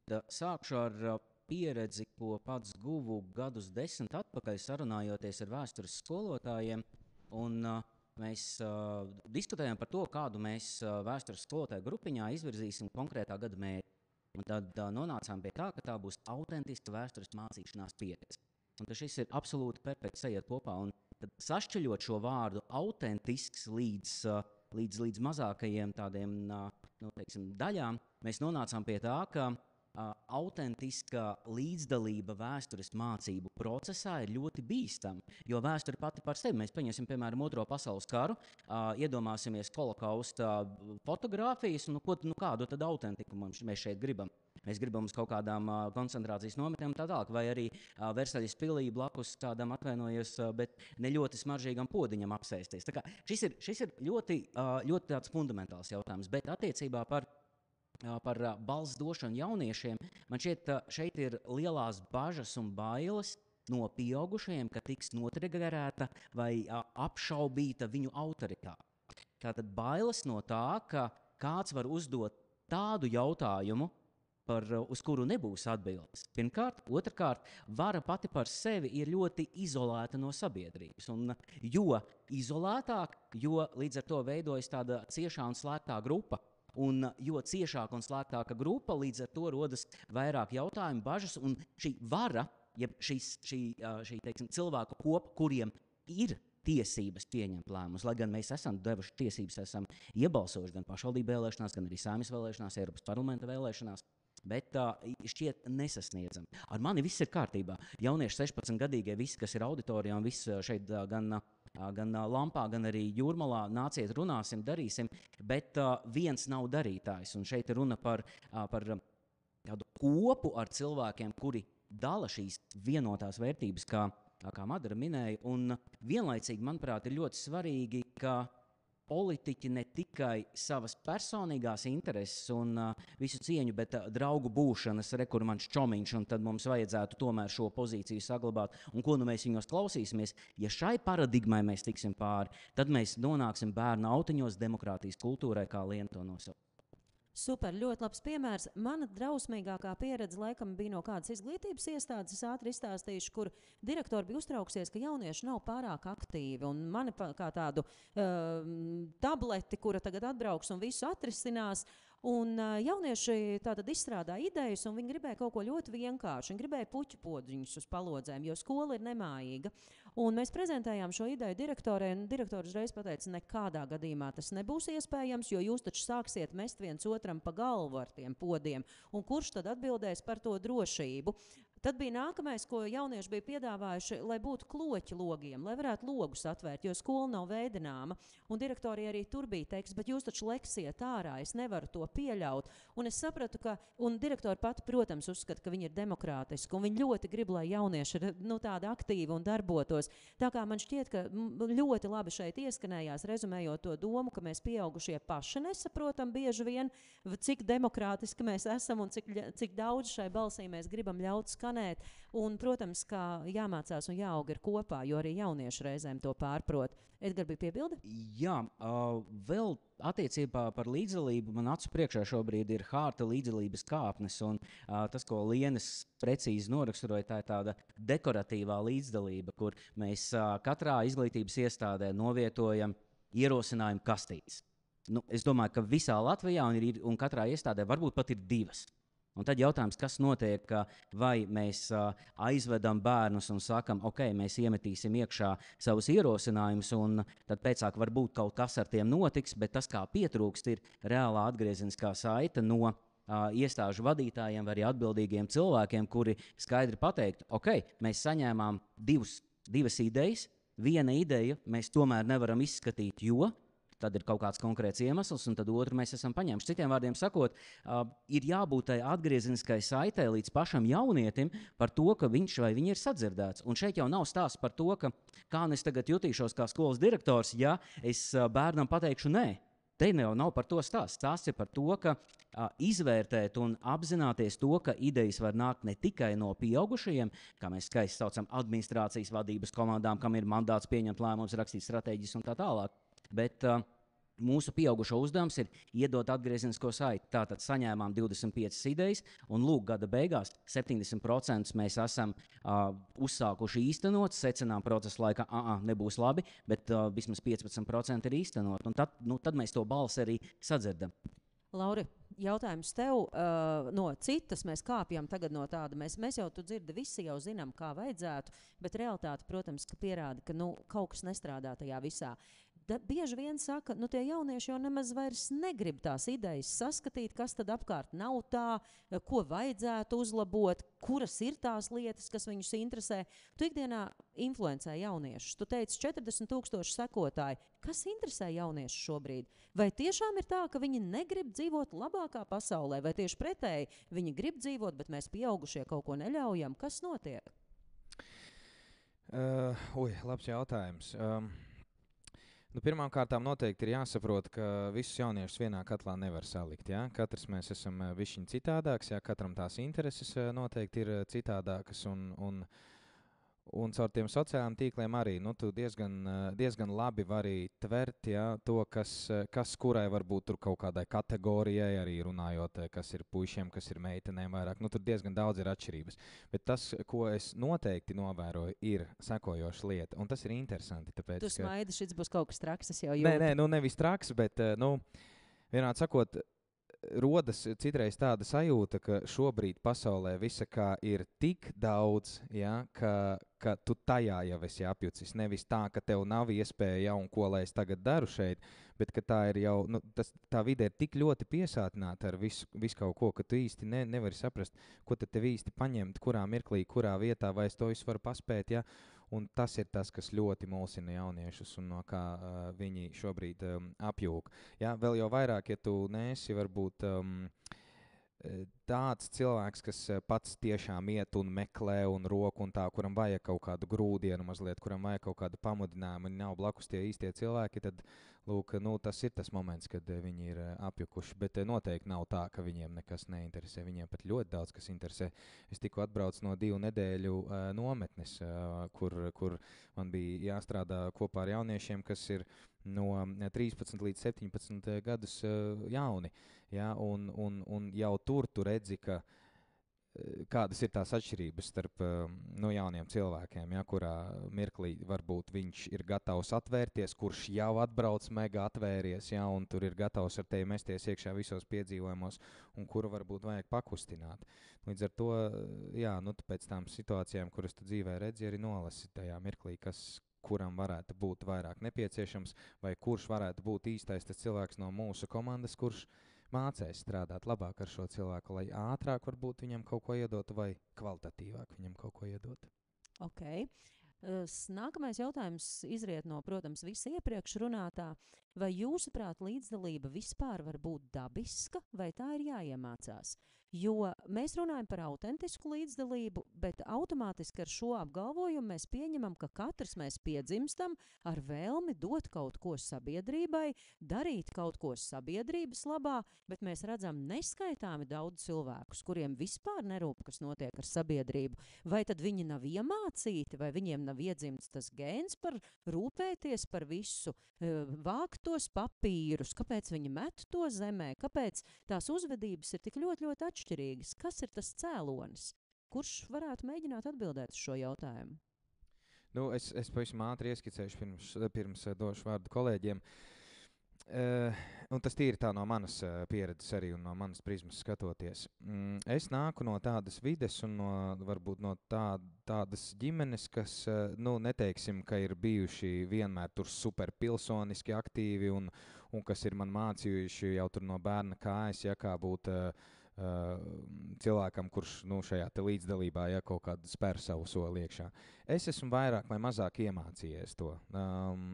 Sākšu ar pieredzi, ko pats guvu gadus 10 atpakaļ, sarunājoties ar vēstures skolotājiem. Mēs diskutējām par to, kādu mēs vēstures skolotāju grupiņā izvirzīsim konkrētā gada mērķi. Un tad nonācām pie tā, ka tā būs autentiska vēstures mācīšanās pieredze. Un šis ir absolūti perfekts sajiet kopā. Un tad sašķeļot šo vārdu autentisks līdz mazākajiem tādiem daļām, mēs nonācām pie tā, ka autentiska līdzdalība vēstures mācību procesā ir ļoti bīstama, jo vēsture pati par sevi, mēs paņemsim, piemēram, Otro pasaules karu, iedomāsimies holokausta fotogrāfijas, kādu tad autentiku mēs šeit gribam. Mēs gribam uz kaut kādām koncentrācijas nometnēm tā tālāk, vai arī Versaļas pilī blakus tādam atvainojos, bet ne ļoti smaržīgam podiņam apsēsties. Tā kā šis ir ļoti tāds fundamentāls jautājums, bet attiecībā par balss došanu jauniešiem, man šeit ir lielās bažas un bailes no pieaugušajiem, ka tiks notrigerēta vai apšaubīta viņu autoritāte. Tātad bailes no tā, ka kāds var uzdot tādu jautājumu, uz kuru nebūs atbildes. Pirmkārt, otrkārt, vara pati par sevi ir ļoti izolēta no sabiedrības. Un, jo izolētāk, jo līdz ar to veidojas tāda ciešā un slēgtā grupa. Un jo ciešāka un slēgtāka grupa, līdz ar to rodas vairāk jautājumu, bažas. Un šī vara, teiksim, cilvēku kopa, kuriem ir tiesības pieņemt lēmumus, lai gan mēs esam devuši tiesības, esam iebalsojuši gan pašvaldību vēlēšanās, gan arī Saeimas vēlēšanās, Eiropas parlamenta vēlēšanās. Bet šķiet nesasniedzami. Ar mani viss ir kārtībā. Jaunieši 16-gadīgie, visi, kas ir auditorijā un viss šeit gan Lampā, gan arī Jūrmalā, nāciet, runāsim, darīsim, bet viens nav darītājs. Un šeit ir runa par tādu kopu ar cilvēkiem, kuri dala šīs vienotās vērtības, kā Madara minēja. Un vienlaicīgi, manuprāt, ir ļoti svarīgi, ka politiķi ne tikai savas personīgās intereses un visu cieņu, bet draugu būšanas, kur mans čomiņš, un tad mums vajadzētu tomēr šo pozīciju saglabāt, un ko mēs viņos klausīsimies. Ja šai paradigmai mēs tiksim pāri, tad mēs nonāksim bērnu autiņos demokrātijas kultūrai, kā Liena to nosauc. Super, ļoti labs piemērs. Mana drausmīgākā pieredze laikam bija no kādas izglītības iestādes, es ātri izstāstīšu, kur direktori bija uztrauksies, ka jaunieši nav pārāk aktīvi. Un mani kā tādu tableti, kura tagad atbrauks un visu atrisinās. Un jaunieši tātad izstrādāja idejas, un viņi gribēja kaut ko ļoti vienkāršu. Viņi gribēja puķu podziņus uz palodzēm, jo skola ir nemājīga. Un mēs prezentējām šo ideju direktorai, un direktors uzreiz pateica, nekādā gadījumā tas nebūs iespējams, jo jūs taču sāksiet mest viens otram pa galvu ar tiem podiem. Un kurš tad atbildēs par to drošību? Tad bija nākamais, ko jaunieši bija piedāvājuši, lai būtu kloķi logiem, lai varētu logus atvērt, jo skola nav veidināma. Un direktori arī tur bija teiks, bet jūs taču leksiet ārā, es nevaru to pieļaut. Un es sapratu, ka, un direktori pati, protams, uzskata, ka viņi ir demokrātiski, un viņi ļoti grib, lai jaunieši ir tādi aktīvi un darbotos. Tā kā man šķiet, ka ļoti labi šeit ieskanējās, rezumējot to domu, ka mēs pieaugušie paši nesaprotam bieži vien, cik demokrātiski mēs esam un cik daudz šai balsī mēs gribam ļaut skanēt. Un, protams, ka jāmācās un jāaug ir kopā, jo arī jaunieši reizēm to pārprot. Edgar, bija piebilde? Jā, vēl attiecībā par līdzdalību man acu priekšā šobrīd ir hārta līdzdalības kāpnes, un tas, ko Lienas precīzi noraksturoja, tā ir tāda dekoratīvā līdzdalība, kur mēs katrā izglītības iestādē novietojam ierosinājumu kastītes. Es domāju, ka visā Latvijā un katrā iestādē varbūt pat ir 2. Un tad jautājums, kas notiek, vai mēs aizvedam bērnus un sakam, ok, mēs iemetīsim iekšā savus ierosinājumus, un tad pēcāk varbūt kaut kas ar tiem notiks, bet tas, kā pietrūkst, ir reālā atgriezeniskā saite no iestāžu vadītājiem vai arī atbildīgiem cilvēkiem, kuri skaidri pateiktu, ok, mēs saņēmām divas idejas, viena ideja mēs tomēr nevaram izskatīt, jo tad ir kaut kāds konkrēts iemesls, un tad otru mēs esam paņēmuši. Citiem vārdiem sakot, ir jābūt tai atgriezeniskai saitē līdz pašam jaunietim par to, ka viņš vai viņa ir sadzirdēts. Un šeit jau nav stāsts par to, ka kā es tagad jutīšos kā skolas direktors, ja es bērnam pateikšu nē. Te jau nav par to stāsts. Stāsts ir par to, ka izvērtēt un apzināties to, ka idejas var nākt ne tikai no pieaugušajiem, kā mēs skaisti saucam administrācijas vadības komandām, kam ir mandāts pieņemt lēmumus, rakstīt stratēģijas un tā tālāk. Bet mūsu pieaugušo uzdevums ir iedot atgriezenisko saiti. Tātad saņēmām 25 idejas, un lūk, gada beigās 70% mēs esam uzsākuši īstenot, secinām procesa laikā, nebūs labi, bet vismaz 15% ir īstenot. Un tad mēs to balsi arī sadzirdam. Lauri, jautājums tev. No citas mēs kāpjam tagad no tāda. Mēs jau tu dzirdi, visi jau zinām, kā vajadzētu, bet realitāte, protams, ka pierāda, ka kaut kas nestrādā tajā visā. bieži vien saka, nu tie jaunieši jau nemaz vairs negrib tās idejas saskatīt, kas tad apkārt nav tā, ko vajadzētu uzlabot, kuras ir tās lietas, kas viņus interesē. Tu ikdienā influencē jauniešus. Tu teici 40,000 sekotāji. Kas interesē jauniešus šobrīd? Vai tiešām ir tā, ka viņi negrib dzīvot labākā pasaulē, vai tieši pretēji viņi grib dzīvot, bet mēs pieaugušie kaut ko neļaujam? Kas notiek? Labs jautājums. Pirmkārt, noteikti ir jāsaprot, ka visus jauniešus vienā katlā nevar salikt. Ja? Katrs mēs esam bišķiņ citādāks, ja? Katram tās intereses noteikti ir citādākas. Un caur tiem sociālajiem tīkliem arī tu diezgan labi vari tvert to, kas kurai varbūt tur kaut kādai kategorijai, arī runājot, kas ir puišiem, kas ir meitenēm vairāk. Tur diezgan daudz ir atšķirības. Bet tas, ko es noteikti novēroju, ir sekojoša lieta. Un tas ir interesanti. Tāpēc, tu smaidi, šis būs kaut kas traks, es jau jūtu. Nē, nevis traks, bet vienādi sakot, rodas citreiz tāda sajūta, ka šobrīd pasaulē visa kā ir tik daudz, ka tu tajā jau esi apjucis. Nevis tā, ka tev nav iespēja un ko lai es tagad daru šeit, bet ka tā ir jau, tā vide ir tik ļoti piesātināta ar visu kaut ko, ka tu īsti nevari saprast, ko tad tev īsti paņemt, kurā mirklī, kurā vietā, vai es to visu varu paspēt, Un tas ir tas, kas ļoti mulsina jauniešus un no kā viņi šobrīd apjūg. Vēl jau vairāk, ja tu neesi varbūt tāds cilvēks, kas pats tiešām iet un meklē un roku un tā, kuram vajag kaut kādu grūdienu mazliet, kuram vajag kaut kādu pamudinājumu un nav blakus tie īstie cilvēki, tad lūk, tas ir tas moments, kad viņi ir apjukuši. Bet noteikti nav tā, ka viņiem nekas neinteresē. Viņiem pat ļoti daudz kas interesē. Es tikko atbraucu no 2 nedēļu nometnes, kur man bija jāstrādā kopā ar jauniešiem, kas ir no 13 līdz 17 gadus jauni. Un jau tur tu redzi, kādas ir tās atšķirības starp jauniem cilvēkiem, kurā mirklī varbūt viņš ir gatavs atvērties, kurš jau atbrauc mega atvēries, un tur ir gatavs ar tevi mesties iekšā visos piedzīvojumos, un kuru varbūt vajag pakustināt. Līdz ar to, tu pēc tām situācijām, kuras tu dzīvē redzi, arī nolasi tajā mirklī, kuram varētu būt vairāk nepieciešams, vai kurš varētu būt īstais tas cilvēks no mūsu komandas, kurš mācēs strādāt labāk ar šo cilvēku, lai ātrāk varbūt viņam kaut ko iedotu vai kvalitatīvāk viņam kaut ko iedotu. Okay. Nākamais jautājums izriet no, protams, visa iepriekš runātā. Vai jūsuprāt līdzdalība vispār var būt dabiska, vai tā ir jāiemācās? Jo mēs runājam par autentisku līdzdalību, bet automātiski ar šo apgalvojumu mēs pieņemam, ka katrs mēs piedzimstam ar vēlmi dot kaut ko sabiedrībai, darīt kaut ko sabiedrības labā, bet mēs redzam neskaitāmi daudz cilvēkus, kuriem vispār nerūp, kas notiek ar sabiedrību. Vai tad viņi nav iemācīti, vai viņiem nav iedzimts tas gēns par rūpēties par visu, vākt tos papīrus, kāpēc viņi met to zemē, kāpēc tās uzvedības ir tik ļoti, ļoti atšķirīgas. Kas ir tas cēlonis? Kurš varētu mēģināt atbildēt uz šo jautājumu? Es pavisam ātri ieskicēšu pirms došu vārdu kolēģiem. Un tas tīri tā no manas pieredzes arī un no manas prizmas skatoties. Es nāku no tādas vides un varbūt no tādas ģimenes, kas, neteiksim, ka ir bijuši vienmēr tur super pilsoniski aktīvi un kas ir man mācījuši jau tur no bērna kājas, kā būt cilvēkam, kurš šajā te līdzdalībā kaut kādu spēr savu soli iekšā. Es esmu vairāk vai mazāk iemācījies to,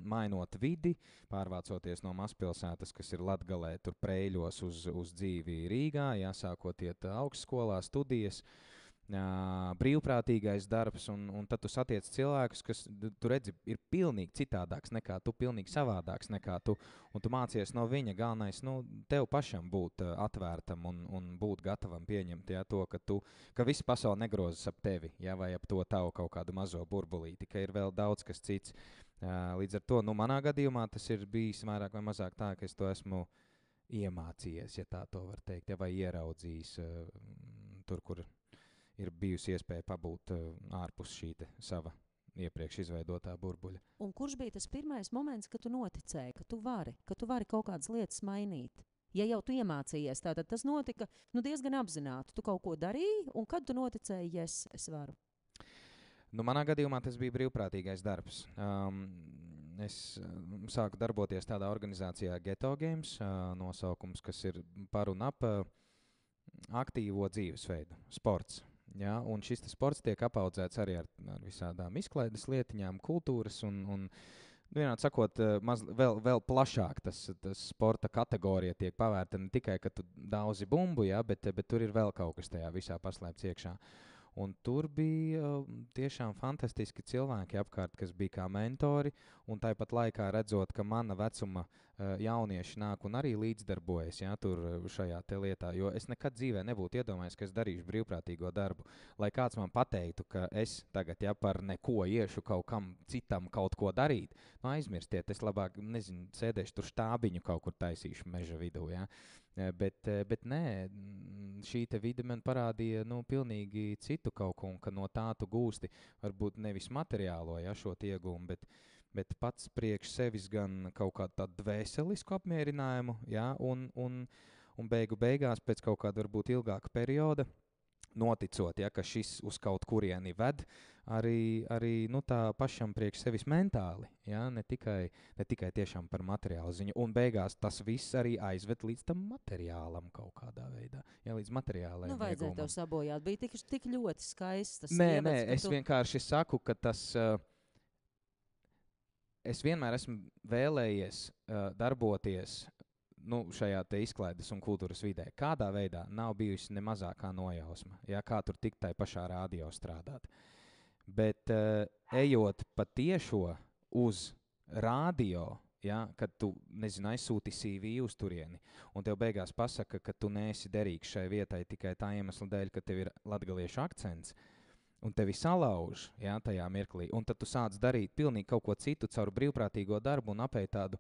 mainot vidi, pārvācoties no mazpilsētas, kas ir Latgalē, tur Preiļos uz dzīvi Rīgā, sākot iet augstskolā, studijas, brīvprātīgais darbs, un tad tu satiec cilvēkus, kas, tu redzi, ir pilnīgi citādāks nekā tu, pilnīgi savādāks nekā tu, un tu mācies no viņa. Galvenais, tev pašam būt atvērtam un būt gatavam pieņemt, to, ka visa pasaule negrozas ap tevi, vai ap to tavu kaut kādu mazo burbulīti, ka ir vēl daudz kas cits. Līdz ar to, manā gadījumā tas ir bijis vairāk vai mazāk tā, ka es to esmu iemācījies, ja tā to var teikt, vai ieraudzījis tur, kur ir bijusi iespēja pabūt ārpus šī sava iepriekš izveidotā burbuļa. Un kurš bija tas pirmais moments, kad tu noticēji, ka tu vari kaut kādas lietas mainīt? Ja jau tu iemācījies, tātad tas notika diezgan apzināti. Tu kaut ko darīji, un kad tu noticēji, es varu? Manā gadījumā tas bija brīvprātīgais darbs. es sāku darboties tādā organizācijā Ghetto Games, nosaukums, kas ir par un ap aktīvo dzīvesveidu, sports. Ja? Un šis sports tiek apaudzēts arī ar visādām izklaides lietiņām, kultūras un vienādi sakot, vēl plašāk tas sporta kategorija tiek pavērta ne tikai, ka tu daudzi bumbu, ja, bet tur ir vēl kaut kas tajā visā paslēpts iekšā. Un tur bija tiešām fantastiski cilvēki apkārt, kas bija kā mentori, un tāpat laikā redzot, ka mana vecuma jaunieši nāk un arī līdzdarbojas, ja, tur šajā te lietā, jo es nekad dzīvē nebūtu iedomājies, ka es darīšu brīvprātīgo darbu. Lai kāds man pateiktu, ka es tagad, ja par neko iešu kaut kam citam kaut ko darīt, nu aizmirstiet, es labāk, nezinu, sēdēšu tur štābiņu kaut kur taisīšu meža vidū, ja. Bet nē, šī te vide man parādīja pilnīgi citu kaut ko, un ka no tā tu gūsti varbūt nevis materiālo, ja, šo ieguvumu, bet pats priekš sevis gan kaut kādu tādu dvēselisku apmierinājumu, ja, un beigās pēc kaut kāda varbūt ilgāka perioda, noticot, ja, ka šis uz kaut kurieni ved, arī tā pašam priekš sevis mentāli, ja, ne tikai tiešām par materiālu ziņu. Un beigās tas viss arī aizved līdz tam materiālam kaut kādā veidā, ja, līdz materiālajam iegūmam. Vajadzēja tev sabojāt, bija tik ļoti skaists tas Nē, ievads, es vienkārši saku, ka tas... Es vienmēr esmu vēlējies darboties šajā te izklaides un kultūras vidē. Kādā veidā nav bijusi ne mazākā nojausma, ja, kā tur tik tai pašā radio strādāt. Bet ejot patiešo uz radio, ja, kad tu, nezinu, aizsūti CV uz turieni, un tev beigās pasaka, ka tu neesi derīgs šai vietai tikai tā iemesla dēļ, ka tev ir latgaliešu akcents, un tevi salauž, ja, tajā mirklī, un tad tu sāc darīt pilnīgi kaut ko citu caur brīvprātīgo darbu un apēj tādu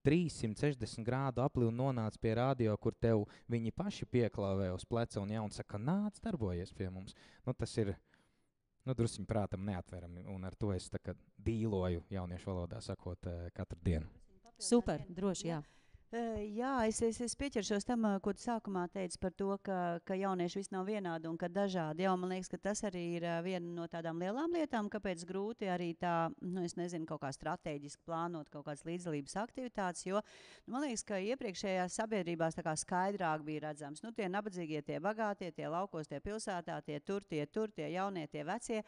360 grādu apli un nonāc pie radio, kur tev viņi paši pieklāvē uz pleca un saka, nāc, darbojies pie mums. Tas ir drusciņ prātam neatverami, un ar to es tā kā dīloju jauniešu valodā sakot katru dienu. Super, droši, jā. Jā, es pieķeršos tam, ko tu sākumā teici par to, ka jaunieši visi nav vienādi un ka dažādi. Jā, man liekas, ka tas arī ir viena no tādām lielām lietām, kāpēc grūti arī tā, es nezinu, kaut kā strateģiski plānot kaut kādas līdzdalības aktivitātes, jo man liekas, ka iepriekšējās sabiedrībās tā kā skaidrāk bija redzams. Tie nabadzīgie, tie bagātie, tie laukos, tie pilsētā, tie tie jaunie, tie vecie,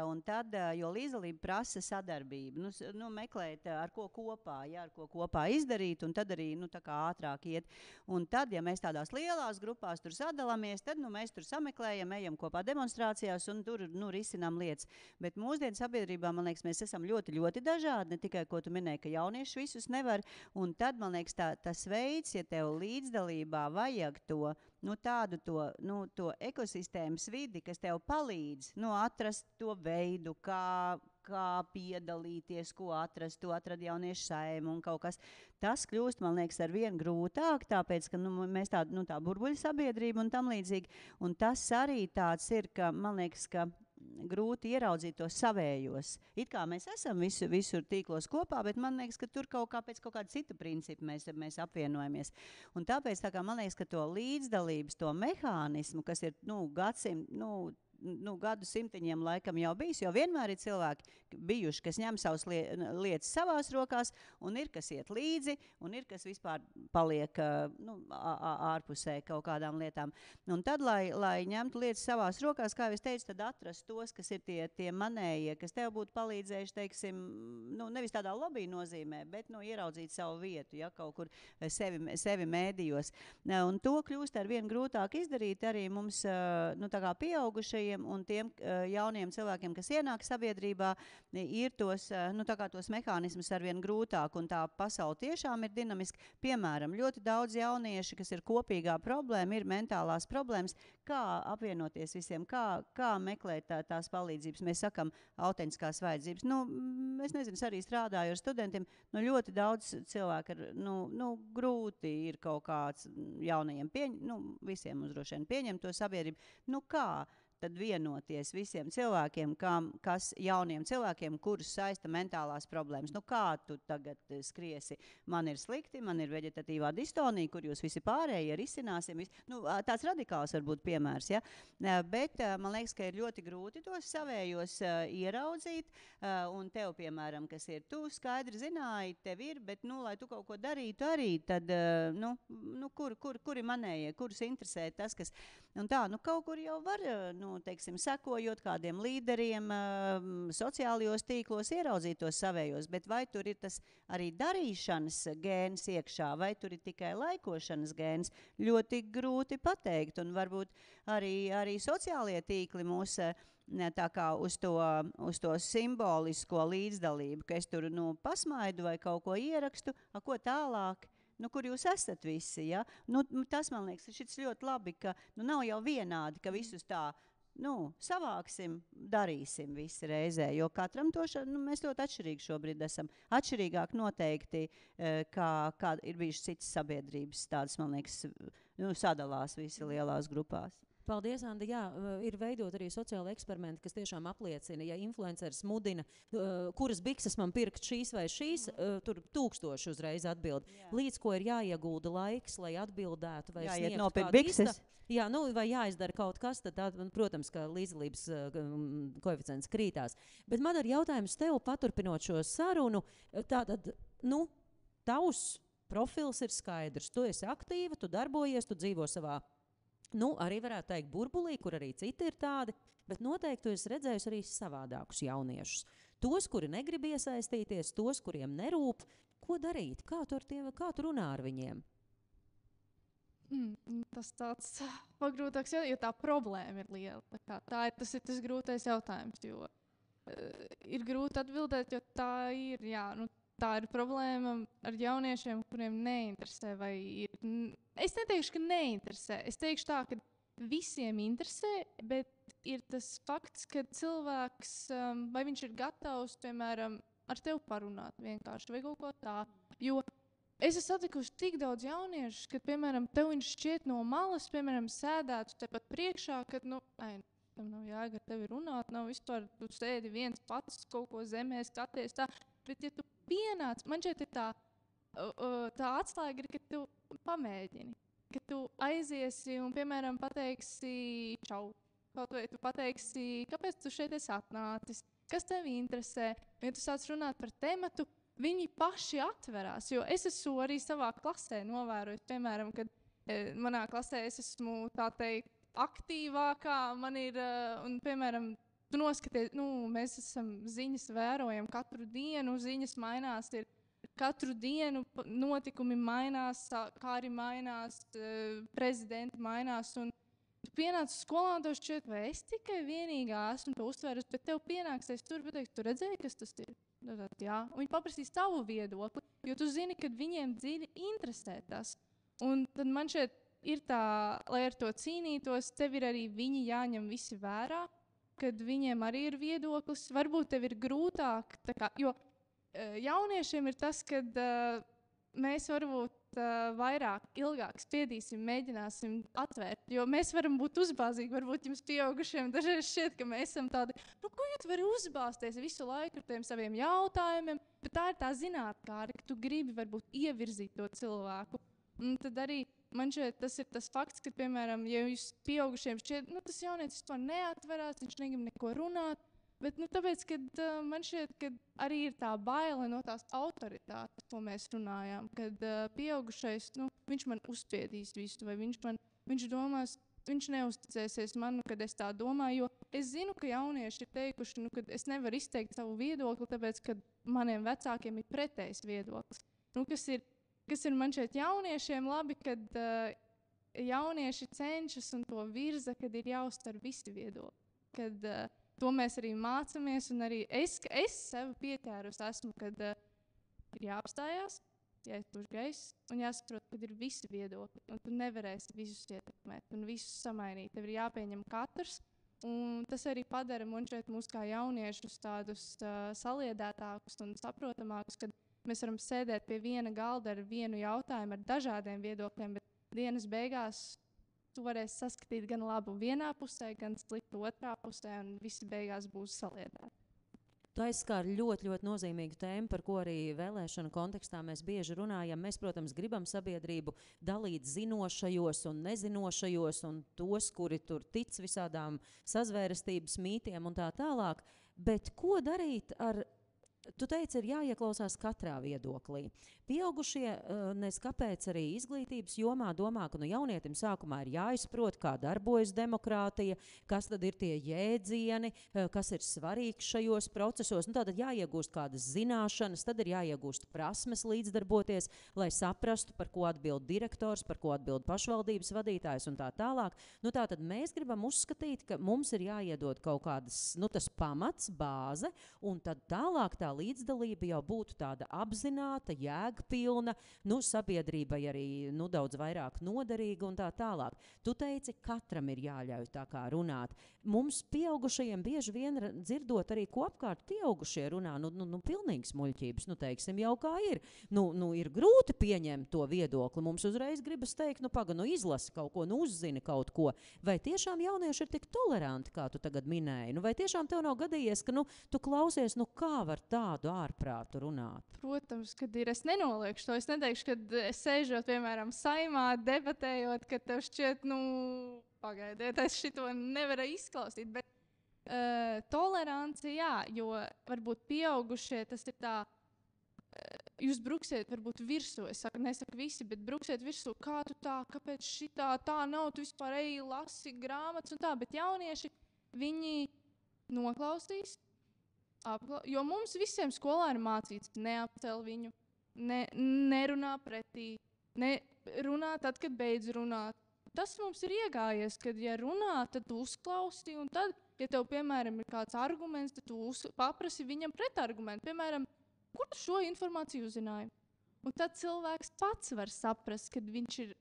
un tad, jo līdzdalība prasa sadarbību, meklēt ar ko kopā, ar ko kopā izdarīt, un tad arī tā kā ātrāk iet. Un tad, ja mēs tādās lielās grupās tur sadalāmies, tad mēs tur sameklējam, ejam kopā demonstrācijās un tur risinām lietas. Bet mūsdienu sabiedrībā, man liekas, mēs esam ļoti, ļoti dažādi, ne tikai, ko tu minēji, ka jaunieši visus nevar. Un tad, man liekas, tas veids, ja tev līdzdalībā vajag tādu to ekosistēmas vidi, kas tev palīdz atrast to veidu, kā piedalīties, ko atrast, to atrad jauniešu saima un kaut kas. Tas kļūst, man liekas, ar vien grūtāk, tāpēc, ka mēs tā burbuļu sabiedrība un tam līdzīgi. Un tas arī tāds ir, ka, man liekas, ka grūti ieraudzīt to savējos. It kā mēs esam visur tīklos kopā, bet man liekas, ka tur pēc kaut kāda cita principa mēs apvienojamies. Un tāpēc, man liekas, ka to līdzdalības, to mehānismu, kas ir gadu simtiņiem laikam jau bijis, jo vienmēr ir cilvēki bijuši, kas ņem savas lietas savās rokās, un ir, kas iet līdzi, un ir, kas vispār paliek ārpusē kaut kādām lietām. Un tad, lai ņemtu lietas savās rokās, kā es teicu, tad atrast tos, kas ir tie manējie, kas tev būtu palīdzējuši, teiksim, nevis tādā lobby nozīmē, bet ieraudzīt savu vietu, ja, kaut kur sevi mēdījos. Un to kļūst ar vien grūtāk izdarīt arī mums, tā kā pieaugušajiem, un tiem jauniem cilvēkiem, kas ienāk sabiedrībā, ir tos mehānismus arvien grūtāk, un tā pasaule tiešām ir dinamiska. Piemēram, ļoti daudz jaunieši, kas ir kopīgā problēma, ir mentālās problēmas, kā apvienoties visiem, kā meklēt tās palīdzības. Mēs sakam autentiskās vajadzības. Es nezinu, arī strādāju ar studentiem, ļoti daudz cilvēku grūti ir kaut kāds jaunajiem visiem uzdroši vien pieņemt to sabiedrību. Kā tad vienoties visiem cilvēkiem, kas jauniem cilvēkiem, kurus saista mentālās problēmas. Nu, kā tu tagad skriesi? Man ir slikti, man ir veģetatīvā distonija, kur jūs visi pārējie risināsim. Nu, tāds radikāls varbūt piemērs, ja? Bet man liekas, ka ir ļoti grūti tos savējos ieraudzīt, un tev, piemēram, kas ir, tu skaidri zināji, tev ir, bet, nu, lai tu kaut ko darītu arī, tad, kuri manējie, kurus interesē tas, kas, un tā, nu, kaut kur jau var, nu, teiksim, sekojot kādiem līderiem, sociālajos tīklos ieraudzīt tos savējos, bet vai tur ir tas arī darīšanas gēns iekšā, vai tur ir tikai laikošanas gēns, ļoti grūti pateikt, un varbūt arī sociālie tīkli mūs tā kā uz to simbolisko līdzdalību, ka es tur, nu, pasmaidu vai kaut ko ierakstu, ko tālāk, nu, kur jūs esat visi, ja? Nu, tas, man liekas, šis ļoti labi, ka nu, nav jau vienādi, ka visus tā, nu, savāksim, darīsim visi reizē, jo katram mēs ļoti atšķirīgi šobrīd esam. Atšķirīgāk noteikti, kā ir bijušas citas sabiedrības, tādas, man liekas, nu, sadalās visi lielās grupās. Paldies, Anda. Jā, ir veidot arī sociāli eksperimenti, kas tiešām apliecina, ja influenceris mudina, kuras bikses man pirkt šīs vai šīs, tur 1000 uzreiz atbild. Jā. Līdz ko ir jāiegulda laiks, lai atbildētu vai sniegtu kādu bikses. Jā, nu, vai jāizdara kaut kas, tad, protams, ka līdzdalības koeficients krītās. Bet man ir jautājums tev, paturpinot šo sarunu, tātad, nu, tavs profils ir skaidrs. Tu esi aktīva, tu darbojies, tu dzīvo savā, nu, arī varētu teikt burbulī, kur arī citi ir tādi, bet noteikti tu esi redzējis arī savādākus jauniešus. Tos, kuri negrib iesaistīties, tos, kuriem nerūp, ko darīt, kā tu runā ar viņiem? Tas tāds pagrūtāks, jo tā problēma ir liela. Tas ir tas grūtais jautājums, jo ir grūti atbildēt, jo tā ir, jā, nu, tā ir problēma ar jauniešiem, kuriem neinteresē vai ir. Es neteikšu, ka neinteresē. Es teikšu tā, ka visiem interesē, bet ir tas fakts, ka cilvēks, vai viņš ir gatavs, piemēram, ar tevi parunāt vienkārši vai kaut ko tā. Jo es esmu satikusi tik daudz jauniešus, kad, piemēram, tev viņš šķiet no malas, piemēram, sēdētu tepat priekšā, kad, nu, tam nav jēga ar tevi runāt, nav vispār, tu sēdi viens pats, kaut ko zemē skaties tā. Bet, ja tu pienāc, man šeit ir tā atslēga, ir, ka tu pamēģini, ka tu aiziesi un, piemēram, pateiksi čau. Kaut vai tu pateiksi, kāpēc tu šeit esi atnācis, kas tevi interesē. Ja tu sāc runāt par tematu, viņi paši atverās, jo es esmu arī savā klasē novērojis, piemēram, kad manā klasē es esmu, tā teikt, aktīvākā, man ir, un, piemēram, tu noskaties, nu, mēs esam ziņas vērojam katru dienu, ziņas mainās, ir katru dienu notikumi mainās, kā arī mainās, prezidenti mainās, un tu pienāc uz skolā, un tev šķiet, vai es tikai vienīgā esmu to uztvērusi, bet tev pienāksies tur, pateiks, tu redzēji, kas tas ir? Tad, jā, un viņi paprasīs tavu viedokli, jo tu zini, ka viņiem dziļi interesē tas. Un tad man šeit ir tā, lai ar to cīnītos, tev ir arī viņi jāņem visi vērā, kad viņiem arī ir viedoklis. Varbūt tev ir grūtāk, jo jauniešiem ir tas, kad mēs varbūt vairāk, ilgāk spiedīsim, mēģināsim atvērt, jo mēs varam būt uzbāzīgi, varbūt jums pieaugušiem dažreiz šķiet, ka mēs esam tādi, nu, ko jūs vari uzbāzties visu laiku ar tiem saviem jautājumiem, bet tā ir tā zinātkāri, ka tu gribi varbūt ievirzīt to cilvēku. Un tad arī man šeit tas ir tas fakts, ka, piemēram, ja jūs pieaugušiem šķiet, nu, tas jaunietis to neatverās, viņš negrib neko runāt, bet, nu, tāpēc, kad man šķiet, ka arī ir tā baile no tās autoritātes, ko mēs runājām, kad pieaugušais, nu, viņš man uzspiedīs visu, vai viņš domās, viņš neuzticēsies man, kad es tā domāju, jo es zinu, ka jaunieši ir teikuši, nu, ka es nevaru izteikt savu viedokli, tāpēc, ka maniem vecākiem ir pretējs viedoklis. Nu, kas ir man šeit jauniešiem labi, kad jaunieši cenšas un to virza, kad ir jāuztver visi viedokļi. Kad to mēs arī mācāmies, un arī es sev pieķērus esmu, kad ir jāapstājās, jāiztuž gaiss, un jāsaprot, kad ir visi viedokļi, un tu nevarēsi visus ietekmēt un visus samainīt. Tev ir jāpieņem katrs, un tas arī padara man šeit mūs kā jauniešus tādus saliedētākus un saprotamākus, kad mēs varam sēdēt pie viena galda ar vienu jautājumu, ar dažādiem viedokļiem, bet dienas beigās tu varēsi saskatīt gan labu vienā pusē, gan sliktu otrā pusē, un visi beigās būs saliedēti. Tu aizskāri ļoti, ļoti nozīmīgu tēmu, par ko arī vēlēšanu kontekstā mēs bieži runājam. Mēs, protams, gribam sabiedrību dalīt zinošajos un nezinošajos, un tos, kuri tur tic visādām sazvērestības mītiem un tā tālāk. Bet ko darīt ar... Tu teici, ir jāieklausās katrā viedoklī. Pieaugušie, nes kāpēc arī izglītības jomā domā, ka jaunietim sākumā ir jāizprot, kā darbojas demokrātija, kas tad ir tie jēdzieni, kas ir svarīgs šajos procesos. Tātad jāiegūst kādas zināšanas, tad ir jāiegūst prasmes līdzdarboties, lai saprastu, par ko atbild direktors, par ko atbild pašvaldības vadītājs un tā tālāk. Tātad mēs gribam uzskatīt, ka mums ir jāiedod kaut kādas, tas pamats, bāze, un tad tālāk tā līdzdalība jau būtu tāda apzināta, jēgpilna, sabiedrībai arī daudz vairāk noderīga un tā tālāk. Tu teici, katram ir jāļauj tā kā runāt. Mums pieaugušajiem bieži vien dzirdot arī, ko apkārt pieaugušie runā, pilnīgas muļķības, teiksim jau kā ir. Ir grūti pieņemt to viedokli. Mums uzreiz gribas teikt, izlasi kaut ko, uzzini kaut ko. Vai tiešām jaunieši ir tik toleranti, kā tu tagad minēji? Vai tiešām tev nav gadījies, ka tu klausies, kā var tādu ārprātu runāt? Protams, kad ir. Es nenoliekšu to. Es neteikšu, kad sēžot, piemēram, saimā, debatējot, ka tev šķiet, pagaidiet, es šito nevaru izklausīt. Bet tolerance, jā, jo varbūt pieaugušie tas ir tā, jūs bruksiet varbūt virsū, es nesaku visi, bet bruksiet virsū, kā tu tā, kāpēc šitā tā nav, tu vispār eji lasi grāmatas un tā, bet jaunieši, viņi noklausīs, jo mums visiem skolā ir mācīts neapcel viņu, nerunā pretī, runā tad, kad beidz runāt. Tas mums ir iegājies, kad ja runā, tad tu uzklausi, un tad, ja tev, piemēram, ir kāds arguments, tad tu paprasi viņam pretargumentu. Piemēram, kur tu šo informāciju uzzināji? Un tad cilvēks pats var saprast, kad viņš ir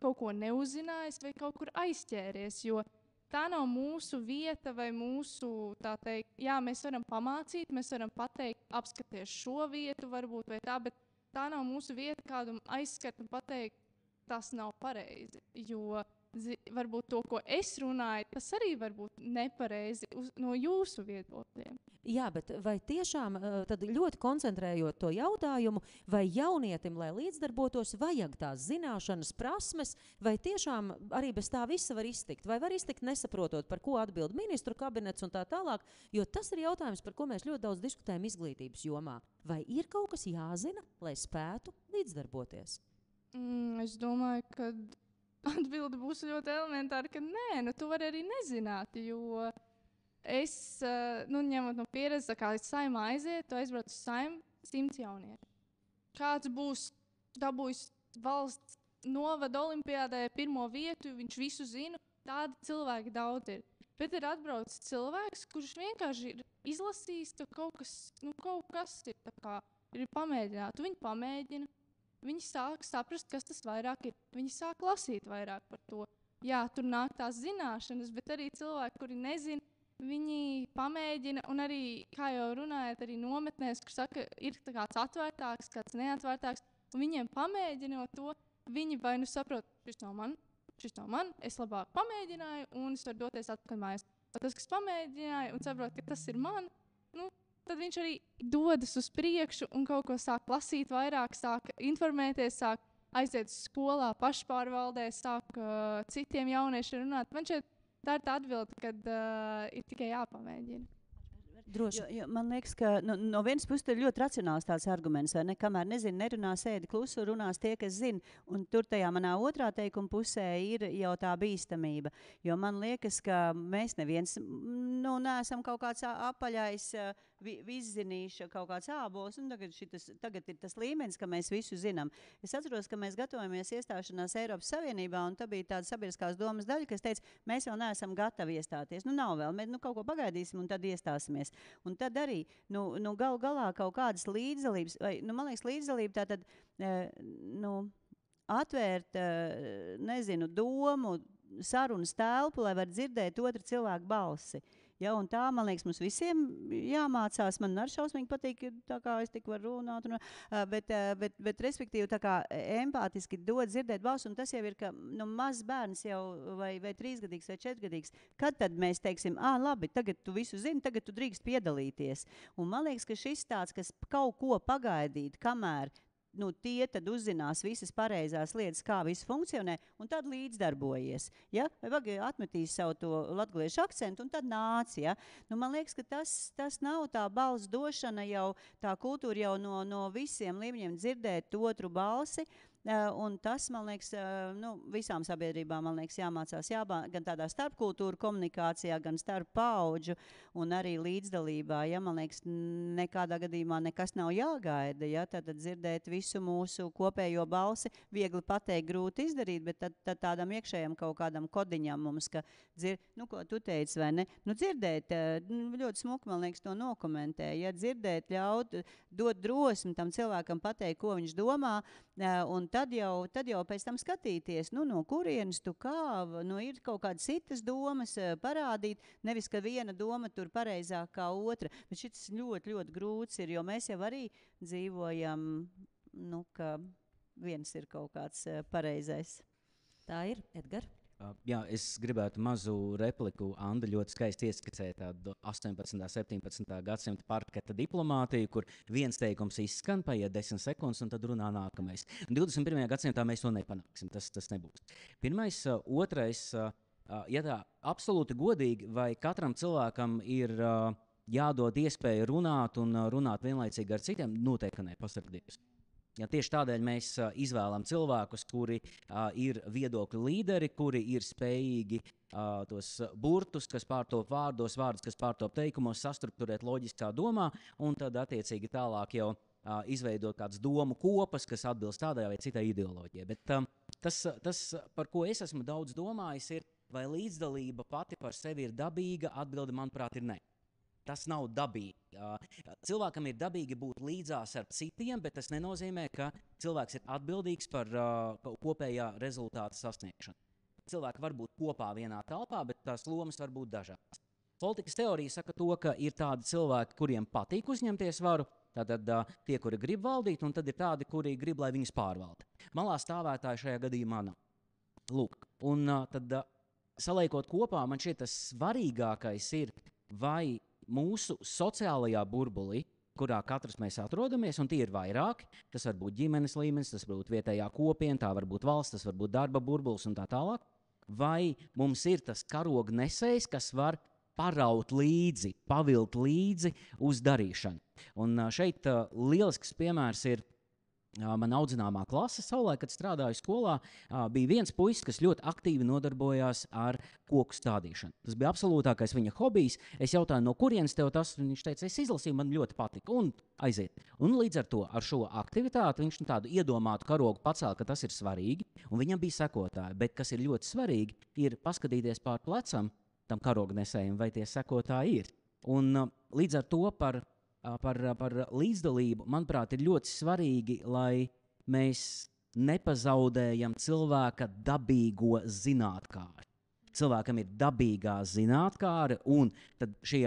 kaut ko neuzzinājis vai kaut kur aizķēries, jo tā nav mūsu vieta vai mūsu, tā teikt, jā, mēs varam pamācīt, mēs varam pateikt, apskaties šo vietu varbūt vai tā, bet tā nav mūsu vieta kādam aizskart un pateikt, tas nav pareizi, jo varbūt to, ko es runāju, tas arī var būt nepareizi no jūsu viedokļiem. Jā, bet vai tiešām tad ļoti koncentrējot to jautājumu, vai jaunietim, lai līdzdarbotos, vajag tās zināšanas, prasmes, vai tiešām arī bez tā visa var iztikt? Vai var iztikt nesaprotot, par ko atbild ministru kabinets un tā tālāk? Jo tas ir jautājums, par ko mēs ļoti daudz diskutējam izglītības jomā. Vai ir kaut kas jāzina, lai spētu līdzdarboties? Es domāju, ka atbilde būs ļoti elementāra, ka nē, tu vari arī nezināt, jo es, ņemot no pieredzes, kā es saimā aiziet, tu aizbrauc uz saimu 100 jaunieši. Kāds būs dabūjis valsts novada olimpiādē pirmo vietu, viņš visu zina, tādi cilvēki daudz ir. Bet ir atbraucis cilvēks, kurš vienkārši ir izlasījis, ka kaut kas ir tā kā, ir pamēģināt. Viņi pamēģina, viņi sāk saprast, kas tas vairāk ir. Viņi sāk lasīt vairāk par to. Jā, tur nāk tās zināšanas, bet arī cilvēki, kuri nezina, viņi pamēģina, un arī, kā jau runājat, arī nometnēs, kur saka, ir kāds atvērtāks, kāds neatvērtāks, un viņiem pamēģinot to, viņi vai nu saprot, šis nav man, es labāk pamēģināju, un es varu doties atpakaļ mājās. Tas, kas pamēģināja un saprot, ka tas ir man, tad viņš arī dodas uz priekšu un kaut ko sāk lasīt vairāk, sāk informēties, sāk aiziet uz skolā, pašpārvaldē, sāk citiem jauniešiem runāt. Man šeit tā ir tā atbilde, kad ir tikai jāpamēģina. Jo, man liekas, ka no vienas puses ir ļoti racionāls tāds arguments, vai ne? Kamēr nezinu, nerunā, sēdi klusu, runās tie, kas zina. Un tur tajā manā otrā teikuma pusē ir jau tā bīstamība. Jo man liekas, ka mēs neviens neesam kaut kāds apaļais izzinīša kaut kāds ābols, un tagad ir tas līmenis, ka mēs visu zinām. Es atceros, ka mēs gatavojamies iestāšanās Eiropas Savienībā, un tā bija tāda sabiedriskās domas daļa, kas teica, mēs vēl neesam gatavi iestāties. Nav vēl, mēs kaut ko pagaidīsim, un tad iestāsimies. Un tad arī, galu galā kaut kādas līdzdalības, vai, man liekas, līdzdalība tātad, atvērt, domu, sarunas telpu, lai var dzirdēt otru cilvēku balsi. Ja, un tā, man liekas, mums visiem jāmācās. Man arī šausmīgi patīk, tā kā es tik varu runāt, bet respektīvi tā kā empātiski dod dzirdēt balsu, un tas jau ir, ka mazs bērns jau vai 3-gadīgs vai 4-gadīgs, kad tad mēs teiksim, labi, tagad tu visu zini, tagad tu drīkst piedalīties. Un man liekas, ka šis tāds, kas kaut ko pagaidīt, kamēr tie tad uzzinās visas pareizās lietas, kā viss funkcionē, un tad līdzdarbojies. Ja? Vai atmetīs savu to latgaliešu akcentu, un tad nāc. Ja? Man liekas, ka tas nav tā balss došana jau, tā kultūra jau no visiem līmeņiem dzirdēt otru balsi. Un tas, man liekas, visām sabiedrībām, man liekas, jāmācās gan tādā starpkultūru komunikācijā, gan starp paudžu un arī līdzdalībā. Ja, man liekas, nekādā gadījumā nekas nav jāgaida. Ja, tad dzirdēt visu mūsu kopējo balsi, viegli pateikt, grūti izdarīt, bet tad tādam iekšējam kaut kādam kodiņam mums, ka ko tu teici, vai ne? Dzirdēt, ļoti smuki, man liekas, to nokomentē. Ja, dzirdēt, ļaut, dot drosmi tam cilvēkam pateikt, ko viņš domā, un tad jau pēc tam skatīties, no kurienes tu kā, ir kaut kādas citas domas parādīt, nevis, ka viena doma tur pareizāk kā otra, bet šis ļoti, ļoti grūts ir, jo mēs jau arī dzīvojam, ka viens ir kaut kāds pareizais. Tā ir, Edgar? Jā, es gribētu mazu repliku. Anda ļoti skaisti ieskicēja tādu 18. un 17. gadsimta parketa diplomātiju, kur viens teikums izskan, paiet 10 sekundes, un tad runā nākamais. 21. gadsimtā mēs to nepanāksim, tas nebūs. Pirmais, otrais, ja tā absolūti godīgi, vai katram cilvēkam ir jādod iespēja runāt un runāt vienlaicīgi ar citiem, noteikti ne, pasargdies. Ja, tieši tādēļ mēs izvēlam cilvēkus, kuri ir viedokļu līderi, kuri ir spējīgi tos burtus, kas pārtop vārdus, kas pārtop teikumos, sastrukturēt loģiskā domā, un tad attiecīgi tālāk jau izveidot kādas domu kopas, kas atbilst tādai vai citai ideoloģijai. Bet tas, par ko es esmu daudz domājis, ir, vai līdzdalība pati par sevi ir dabīga, atbilde, manuprāt, ir ne. Tas nav dabīgi. Cilvēkam ir dabīgi būt līdzās ar citiem, bet tas nenozīmē, ka cilvēks ir atbildīgs par kopējā rezultāta sasniegšanu. Cilvēki var būt kopā vienā telpā, bet tās lomas var būt dažādas. Politikas teorija saka to, ka ir tādi cilvēki, kuriem patīk uzņemties varu, tātad tie, kuri grib valdīt, un tad ir tādi, kuri grib, lai viņus pārvalda. Malā stāvētāji šajā gadījumā nav. Lūk, un tad saliekot kopā, man šķiet tas svarīgākais ir, vai mūsu sociālajā burbulī, kurā katrs mēs atrodamies, un tie ir vairāki, tas var būt ģimenes līmenis, tas var būt vietējā kopiena, tā var būt valsts, tas var būt darba burbulis un tā tālāk, vai mums ir tas karognesējs, kas var paraut līdzi, pavilt līdzi uz darīšanu. Un šeit lielisks piemērs ir man audzināmā klase savulaik, kad strādāju skolā, bija viens puisis, kas ļoti aktīvi nodarbojās ar koku stādīšanu. Tas bija absolūtākais viņa hobijs. Es jautāju, no kurienes tev tas? Viņš teica, es izlasīju, man ļoti patika, un aiziet. Un līdz ar to, ar šo aktivitāti, viņš tādu iedomātu karogu pacēla, ka tas ir svarīgi, un viņam bija sekotāji. Bet kas ir ļoti svarīgi, ir paskatīties pār plecam tam karognesējiem, vai tie sekotāji ir. Un līdz ar to par līdzdalību, manuprāt, ir ļoti svarīgi, lai mēs nepazaudējam cilvēka dabīgo zinātkāri. Cilvēkam ir dabīgā zinātkāre, un tad šie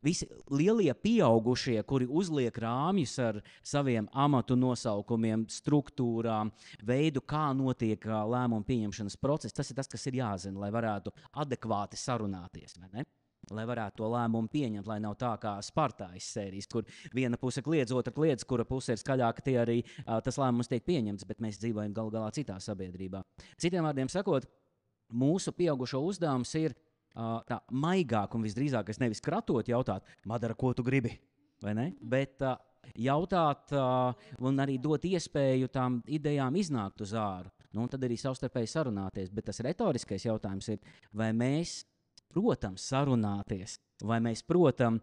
visi lielie pieaugušie, kuri uzliek rāmjus ar saviem amatu nosaukumiem, struktūrām, veidu, kā notiek lēmumu pieņemšanas process, tas ir tas, kas ir jāzina, lai varētu adekvāti sarunāties, vai ne? Lai varētu to lēmumu pieņemt, lai nav tā kā Spartājas sērijas, kur viena puse kliedz, otra kliedz, kura puse ir skaļāka, tie arī tas lēmums tiek pieņemts, bet mēs dzīvojam galu galā citā sabiedrībā. Citiem vārdiem sakot, mūsu pieaugušo uzdevums ir tā maigāk un visdrīzāk nevis kratot jautāt, Madara, ko tu gribi, vai ne? Bet jautāt un arī dot iespēju tām idejām iznākt uz āru. Un tad arī savstarpēji sarunāties, bet tas retoriskais jautājums ir, vai mēs protam sarunāties, vai mēs protam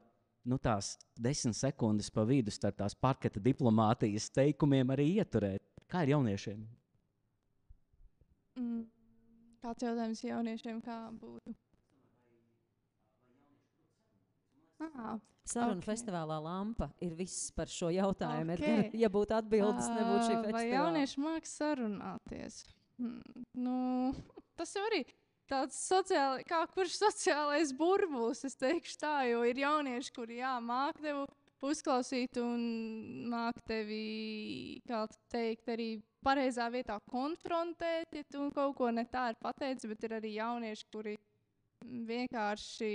tās 10 sekundes pa vidu starp tās parketa diplomātijas teikumiem arī ieturēt. Kā ir jauniešiem? Kāds jautājums jauniešiem kā būtu? Sarunu festivālā Lampa ir viss par šo jautājumu. Okay. Ja būtu atbildes, nebūtu šī festivāla. Vai jaunieši māks sarunāties? Tas jau arī tāds sociāli, kurš sociālais burbulis, es teikšu tā, jo ir jaunieši, kuri, māk tevi uzklausīt un māk tevi, kā teikt, arī pareizā vietā konfrontēt, ja tu kaut ko ne tā ir pateicis, bet ir arī jaunieši, kuri vienkārši,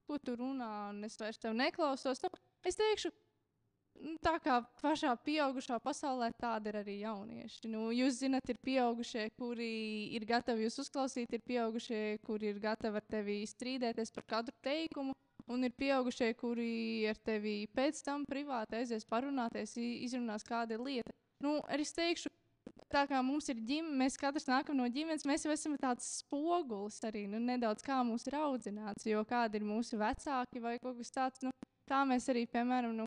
ko tu runā, un es vairs tev neklausos. Nu, es teikšu, tā kā pašā pieaugušā pasaulē, tāda ir arī jaunieši. Nu, jūs zināt, ir pieaugušie, kuri ir gatavi jūs uzklausīt, ir pieaugušie, kuri ir gatavi ar tevi strīdēties par katru teikumu, un ir pieaugušie, kuri ar tevi pēc tam privāti aizies parunāties, izrunās, kāda ir lieta. Nu, arī es teikšu, tā kā mums ir ģimene, mēs katrs nākam no ģimenes, mēs jau esam tāds spogulis arī, nedaudz kā mūs ir audzināts, jo kādi ir mūsu vecāki vai kaut kas tāds, tā mēs arī, piemēram,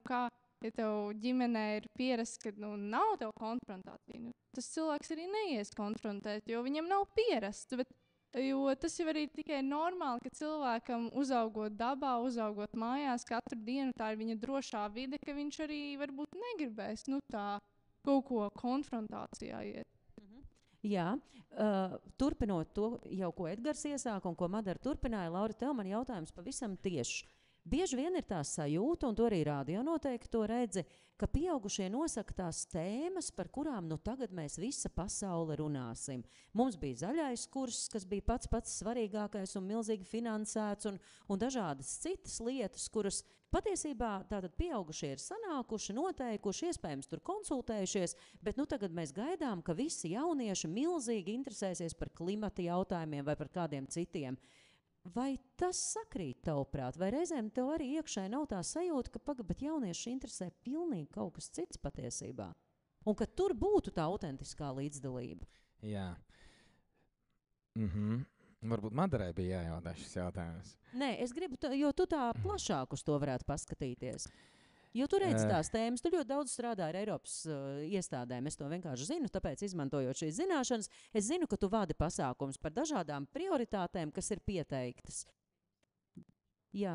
ja tev ģimenē ir pierasts, ka nav tev konfrontācija, tas cilvēks arī neies konfrontēt, jo viņam nav pierasts, jo tas jau arī tikai normāli, ka cilvēkam uzaugot dabā, uzaugot mājās katru dienu, tā ir viņa drošā vide, ka viņš arī varbūt negribēs, tā kaut ko konfrontācijā iet. Jā, turpinot to jau, ko Edgars iesāka un ko Madara turpināja, Laura, tev man jautājums pavisam tieši. Bieži vien ir tā sajūta, un to arī rādio noteikti to redzi, ka pieaugušie nosaka tās tēmas, par kurām tagad mēs visa pasaule runāsim. Mums bija zaļais kurs, kas bija pats svarīgākais un milzīgi finansēts, un dažādas citas lietas, kuras patiesībā tātad pieaugušie ir sanākuši, noteikuši, iespējams tur konsultējušies, bet tagad mēs gaidām, ka visi jaunieši milzīgi interesēsies par klimata jautājumiem vai par kādiem citiem. Vai tas sakrīt tavuprāt, vai reizēm tev arī iekšēji nav tā sajūta, ka bet jaunieši interesē pilnīgi kaut kas cits patiesībā? Un ka tur būtu tā autentiskā līdzdalība? Jā. Varbūt Madarai bija jājautā šis jautājums. Nē, es gribu, jo tu tā plašāk uz to varētu paskatīties. Jo tu redzi tās tēmas, tu ļoti daudz strādā ar Eiropas iestādēm. Es to vienkārši zinu, tāpēc izmantojot šīs zināšanas, es zinu, ka tu vadi pasākums par dažādām prioritātēm, kas ir pieteiktas. Jā,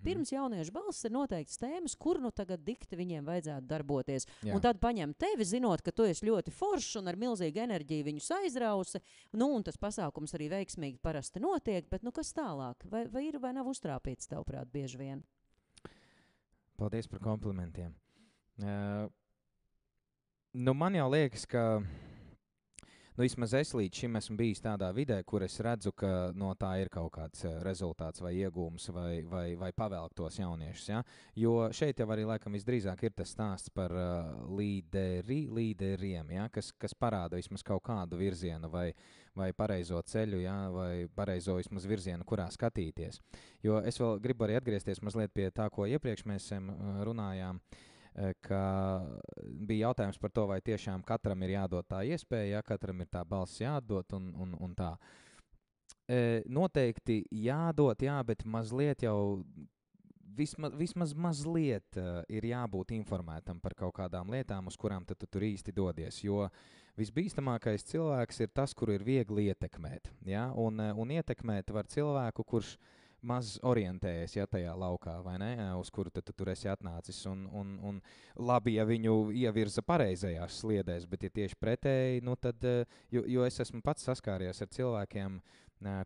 pirms jauniešu balss ir noteikts tēmas, kur tagad dikti viņiem vajadzētu darboties. Jā. Un tad paņem tevi, zinot, ka tu esi ļoti foršs un ar milzīgu enerģiju viņus aizrausi, un tas pasākums arī veiksmīgi parasti notiek, bet kas tālāk? Vai ir vai nav uztrāpīts tavuprāt bieži vien? Paldies par komplimentiem. Man jau liekas, ka vismaz es līdz šim esmu bijis tādā vidē, kur es redzu, ka no tā ir kaut kāds rezultāts vai iegūms vai pavelk tos jauniešus. Ja? Jo šeit jau arī laikam visdrīzāk ir tas stāsts par līderiem, ja? kas parāda vismaz kaut kādu virzienu vai pareizo ceļu, ja? Vai pareizo vismaz virzienu, kurā skatīties. Jo es vēl gribu arī atgriezties mazliet pie tā, ko iepriekš mēs runājām, ka bija jautājums par to, vai tiešām katram ir jādod tā iespēja, ja katram ir tā balss jādod un tā. Noteikti jādod, jā, bet mazliet jau, vismaz mazliet ir jābūt informētam par kaut kādām lietām, uz kurām tu tur īsti dodies, jo visbīstamākais cilvēks ir tas, kuru ir viegli ietekmēt, ja? Un ietekmēt var cilvēku, kurš maz orientējies tajā laukā, vai ne, uz kuru tu tur esi atnācis, un labi, ja viņu ievirza pareizajās sliedēs, bet ja tieši pretēji, tad, jo es esmu pats saskāries ar cilvēkiem,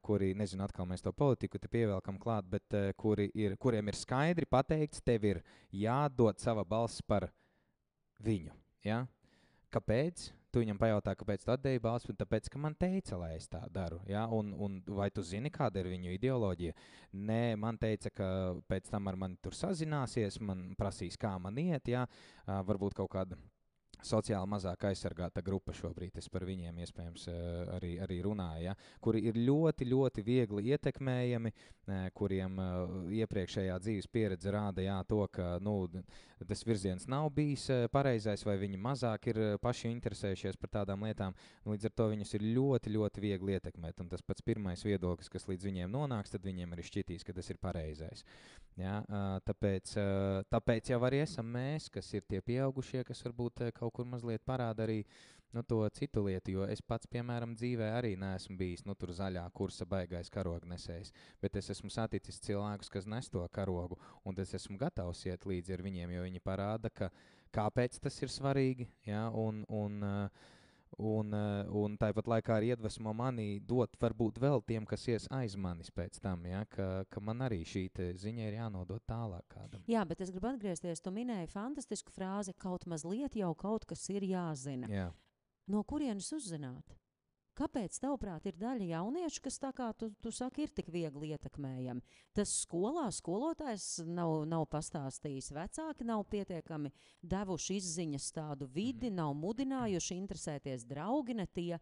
kuri, nezinu, atkal mēs to politiku te pievelkam klāt, bet kuriem ir skaidri pateikts, tev ir jādod sava balss par viņu, ja? Kāpēc? Tu viņam pajautā, kāpēc tu atdeji balsi, tāpēc, ka man teica, lai es tā daru. Ja? Un vai tu zini, kāda ir viņu ideoloģija? Nē, man teica, ka pēc tam ar mani tur sazināsies, man prasīs, kā man iet, ja? Varbūt kaut kāda sociāli mazāk aizsargāta grupa šobrīd, es par viņiem iespējams arī runāju, ja? Kuri ir ļoti, ļoti viegli ietekmējami, kuriem iepriekšējā dzīves pieredze rāda to, ka tas virziens nav bijis pareizais, vai viņi mazāk ir paši interesējušies par tādām lietām, līdz ar to viņus ir ļoti, ļoti viegli ietekmēt, un tas pats pirmais viedoklis, kas līdz viņiem nonāks, tad viņiem arī šķitīs, ka tas ir pareizais. Ja? Tāpēc jau arī esam mēs, kas ir tie pieaugušie, kas varbūt kaut kur mazliet parāda arī to citu lietu, jo es pats, piemēram, dzīvē arī neesmu bijis tur zaļā kursa baigais karognesējs, bet es esmu saticis cilvēkus, kas nes to karogu, un es esmu gatavs iet līdzi ar viņiem, jo viņi parāda, ka kāpēc tas ir svarīgi, ja? Un tāpat laikā arī iedvesmo mani dot varbūt vēl tiem, kas ies aiz manis pēc tam, ja, ka man arī šī ziņa ir jānodot tālāk kādam. Jā, bet es gribu atgriezties. Tu minēji fantastisku frāzi, kaut mazliet jau kaut kas ir jāzina. Jā. No kurienes uzzināt? Kāpēc, tavuprāt, ir daļa jauniešu, kas, tā kā tu saki, ir tik viegli ietekmējami? Tas skolā skolotājs nav pastāstījis, vecāki nav pietiekami devuši izziņas tādu vidi, nav mudinājuši interesēties draugi, ne tie.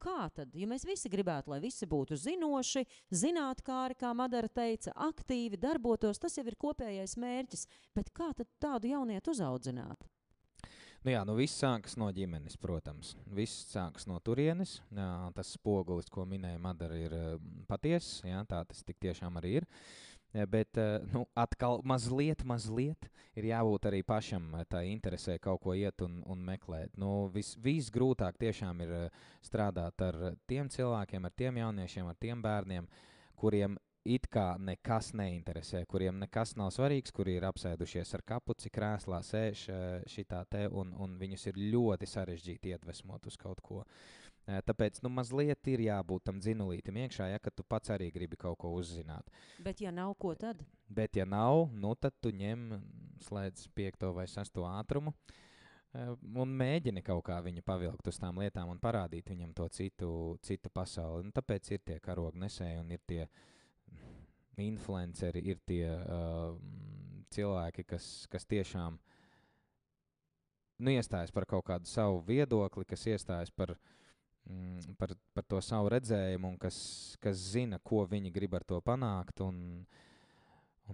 Kā tad? Jo mēs visi gribētu, lai visi būtu zinoši, zinātkāri, kā Madara teica, aktīvi darbotos, tas jau ir kopējais mērķis. Bet kā tad tādu jaunietu uzaudzināt? Viss sākas no ģimenes, protams. Viss sākas no turienes. Tas spogulis, ko minēja Madara, ir patiess. Tā tas tik tiešām arī ir. Bet atkal mazliet ir jābūt arī pašam tā interesē kaut ko iet un meklēt. Visgrūtāk tiešām ir strādāt ar tiem cilvēkiem, ar tiem jauniešiem, ar tiem bērniem, kuriem it kā nekas neinteresē, kuriem nekas nav svarīgs, kuri ir apsēdušies ar kapuci, krēslā sēž šitā te, un viņus ir ļoti sarežģīti iedvesmot uz kaut ko. Tāpēc mazliet ir jābūt tam dzinulītim iekšā, ja, ka tu pats arī gribi kaut ko uzzināt. Bet ja nav, ko tad? Bet ja nav, tad tu slēdz 5. vai 6. ātrumu un mēģini kaut kā viņu pavilkt uz tām lietām un parādīt viņam to citu pasauli. Tāpēc ir tie karognesēji un ir tie influenceri, ir tie cilvēki, kas tiešām iestājas par kaut kādu savu viedokli, kas iestājas par to savu redzējumu un kas zina, ko viņi grib ar to panākt un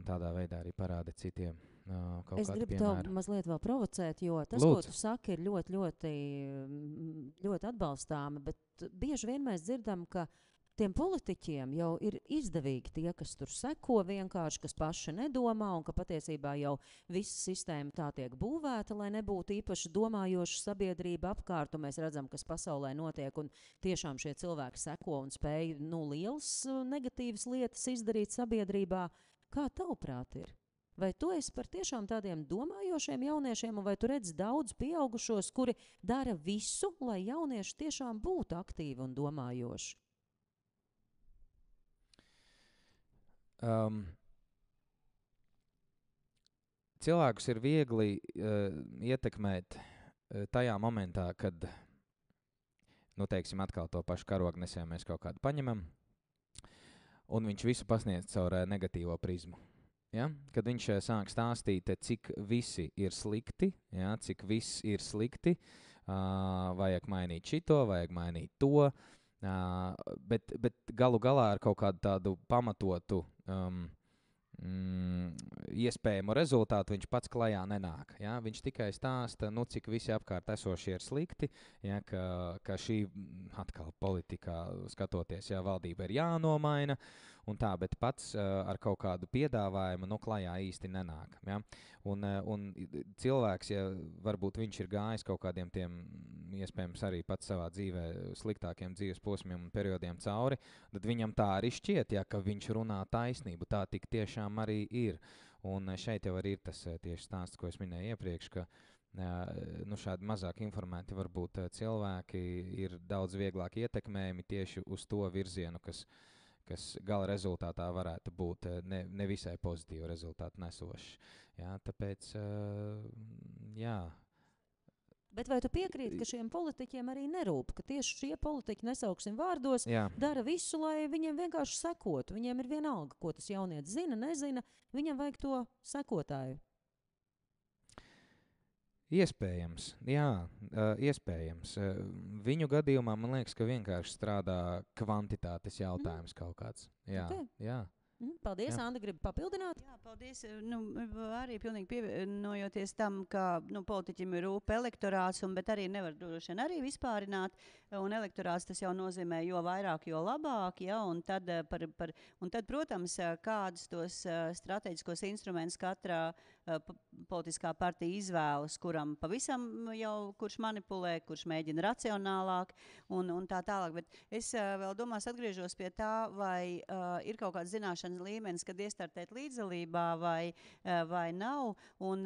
tādā veidā arī parāda citiem kaut kādu piemēru. Es gribu tev mazliet vēl provocēt, jo tas, Lūdzu. ko tu saki, ir ļoti, ļoti atbalstāmi, bet bieži vien mēs dzirdam, ka tiem politiķiem jau ir izdevīgi tie, kas tur seko vienkārši, kas paši nedomā un ka patiesībā jau visa sistēma tā tiek būvēta, lai nebūtu īpaši domājoša sabiedrība apkārt, un mēs redzam, kas pasaulē notiek, un tiešām šie cilvēki seko un spēj lielas negatīvas lietas izdarīt sabiedrībā. Kā tavuprāt ir? Vai tu esi par tiešām tādiem domājošiem jauniešiem, un vai tu redzi daudz pieaugušos, kuri dara visu, lai jaunieši tiešām būtu aktīvi un domājoši? Cilvēkus ir viegli ietekmēt tajā momentā, kad, teiksim, atkal to pašu karognesēju mēs kaut kādu paņemam, un viņš visu pasniedz caur negatīvo prizmu. Ja? Kad viņš sāk stāstīt, cik visi ir slikti, ja? Cik viss ir slikti, vajag mainīt šito, vajag mainīt to, bet galu galā ar kaut kādu tādu pamatotu iespējamu rezultātu viņš pats klajā nenāk. Ja? Viņš tikai stāsta, cik visi apkārt esošie ir slikti, ja? ka šī atkal politikā skatoties, ja valdība ir jānomaina, un tā, bet pats ar kaut kādu piedāvājumu klajā īsti nenāk. Ja? Un cilvēks, ja varbūt viņš ir gājis kaut kādiem tiem, iespējams arī pats savā dzīvē sliktākiem dzīves posmiem un periodiem cauri, tad viņam tā arī šķiet, ja, ka viņš runā taisnību, tā tik tiešām arī ir. Un šeit jau arī ir tas tieši stāsts, ko es minēju iepriekš, ka šādi mazāk informēti varbūt cilvēki ir daudz vieglāk ietekmējami tieši uz to virzienu, kas gala rezultātā varētu būt ne visai pozitīvu rezultātu nesošs. Jā, tāpēc, jā. Bet vai tu piekrīti, ka šiem politiķiem arī nerūp, ka tieši šie politiķi, nesauksim vārdos, dara visu, lai viņiem vienkārši sekotu? Viņiem ir vienalga, ko tas jaunietis zina, nezina, viņam vajag to sekotāju. Iespējams, jā, iespējams. Viņu gadījumā man liekas, ka vienkārši strādā kvantitātes jautājums kaut kāds. Jā, okay. Jā. Paldies, Anda, gribu papildināt? Jā, paldies. Arī pilnīgi pievienojoties tam, ka politiķim ir rūp elektorāts, bet arī nevar droši vien arī vispārināt. Un elektorāts tas jau nozīmē, jo vairāk, jo labāk. Ja, un tad, protams, kādus tos strateģiskos instrumentus katrā politiskā partija izvēlas, kuram pavisam jau kurš manipulē, kurš mēģina racionālāk un tā tālāk. Bet es vēl domās atgriežos pie tā, vai ir kaut kāda zināšana zināšanas līmenis, kad iestartēt līdzdalībā vai nav. Un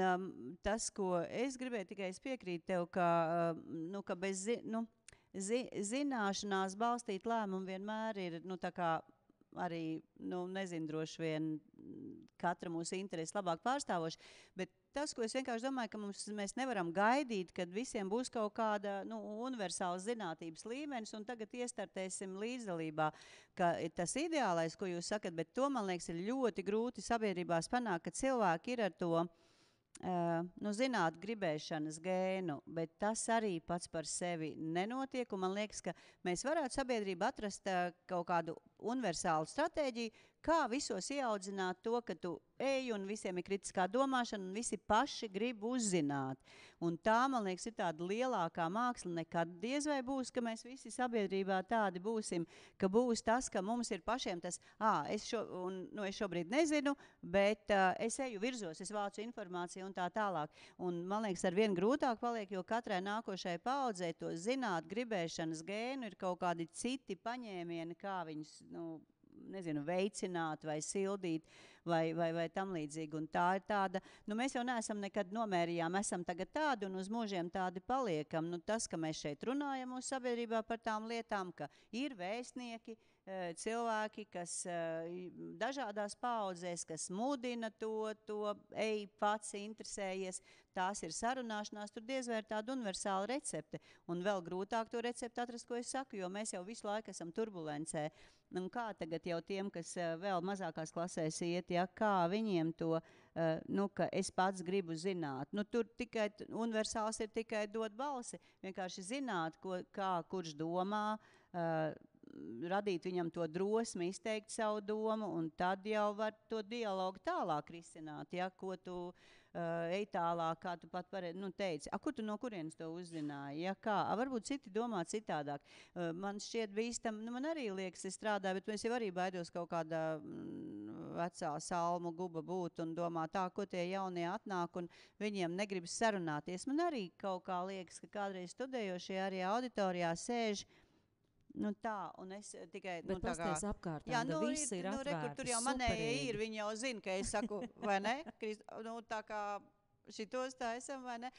tas, ko es gribēju tikai piekrīt tev, ka bez zināšanās balstīt lēmumu vienmēr ir, tā kā arī, nezinu, droši vien katra mūsu interesi labāk pārstāvoši, bet tas, ko es vienkārši domāju, ka mēs nevaram gaidīt, kad visiem būs kaut kāda universāla zinātības līmenis, un tagad iestartēsim līdzdalībā, ka tas ideālais, ko jūs sakat, bet to, man liekas, ir ļoti grūti sabiedrībās panākt, ka cilvēki ir ar to, zināt gribēšanas gēnu, bet tas arī pats par sevi nenotiek, un man liekas, ka mēs varētu sabiedrību atrast kaut kādu universālu stratēģiju, kā visos ieaudzināt to, ka tu ej un visiem ir kritiskā domāšana un visi paši grib uzzināt. Un tā, man liekas, ir tāda lielākā māksla, nekad diez vai būs, ka mēs visi sabiedrībā tādi būsim, ka būs tas, ka mums ir pašiem tas, es šobrīd nezinu, bet es eju virzos, es vācu informāciju un tā tālāk. Un man liekas, ar vien grūtāk paliek, jo katrai nākošai paudzei to zināt, gribēšanas gēnu ir kaut kādi citi paņēmieni, kā viņus, veicināt vai sildīt vai tam līdzīgi. Un tā ir tāda, mēs jau neesam nekad nomērījām, esam tagad tādi un uz mūžiem tādi paliekam. Tas, ka mēs šeit runājam mūsu sabiedrībā par tām lietām, ka ir vēstnieki, cilvēki, kas dažādās paudzēs, kas mudina to ej pats interesējies, tās ir sarunāšanās, tur diez vai ir tāda universāla recepte. Un vēl grūtāk to recepti atrast, ko es saku, jo mēs jau visu laiku esam turbulencē. Un kā tagad jau tiem, kas vēl mazākās klasēs iet, kā viņiem to, ka es pats gribu zināt. Tur tikai universāls ir tikai dot balsi, vienkārši zināt, kurš domā, radīt viņam to drosmi, izteikt savu domu, un tad jau var to dialogu tālāk risināt, ko tu ej tālāk, kā tu pat teici, kur tu no kurienes to uzzināji, varbūt citi domā citādāk. Man šķiet bīstam, man arī liekas, es strādāju, bet es jau arī baidos kaut kādā vecā salmu guba būt un domā ko tie jaunie atnāk un viņiem negribas sarunāties. Man arī kaut kā liekas, ka kādreiz studējošie arī auditorijā sēž, tā, un es tikai... Bet pasties apkārtā, visi ir atvērti, tur jau manējie ir, viņi jau zina, ka es saku, vai ne? Tā kā šitos tā esam, vai ne?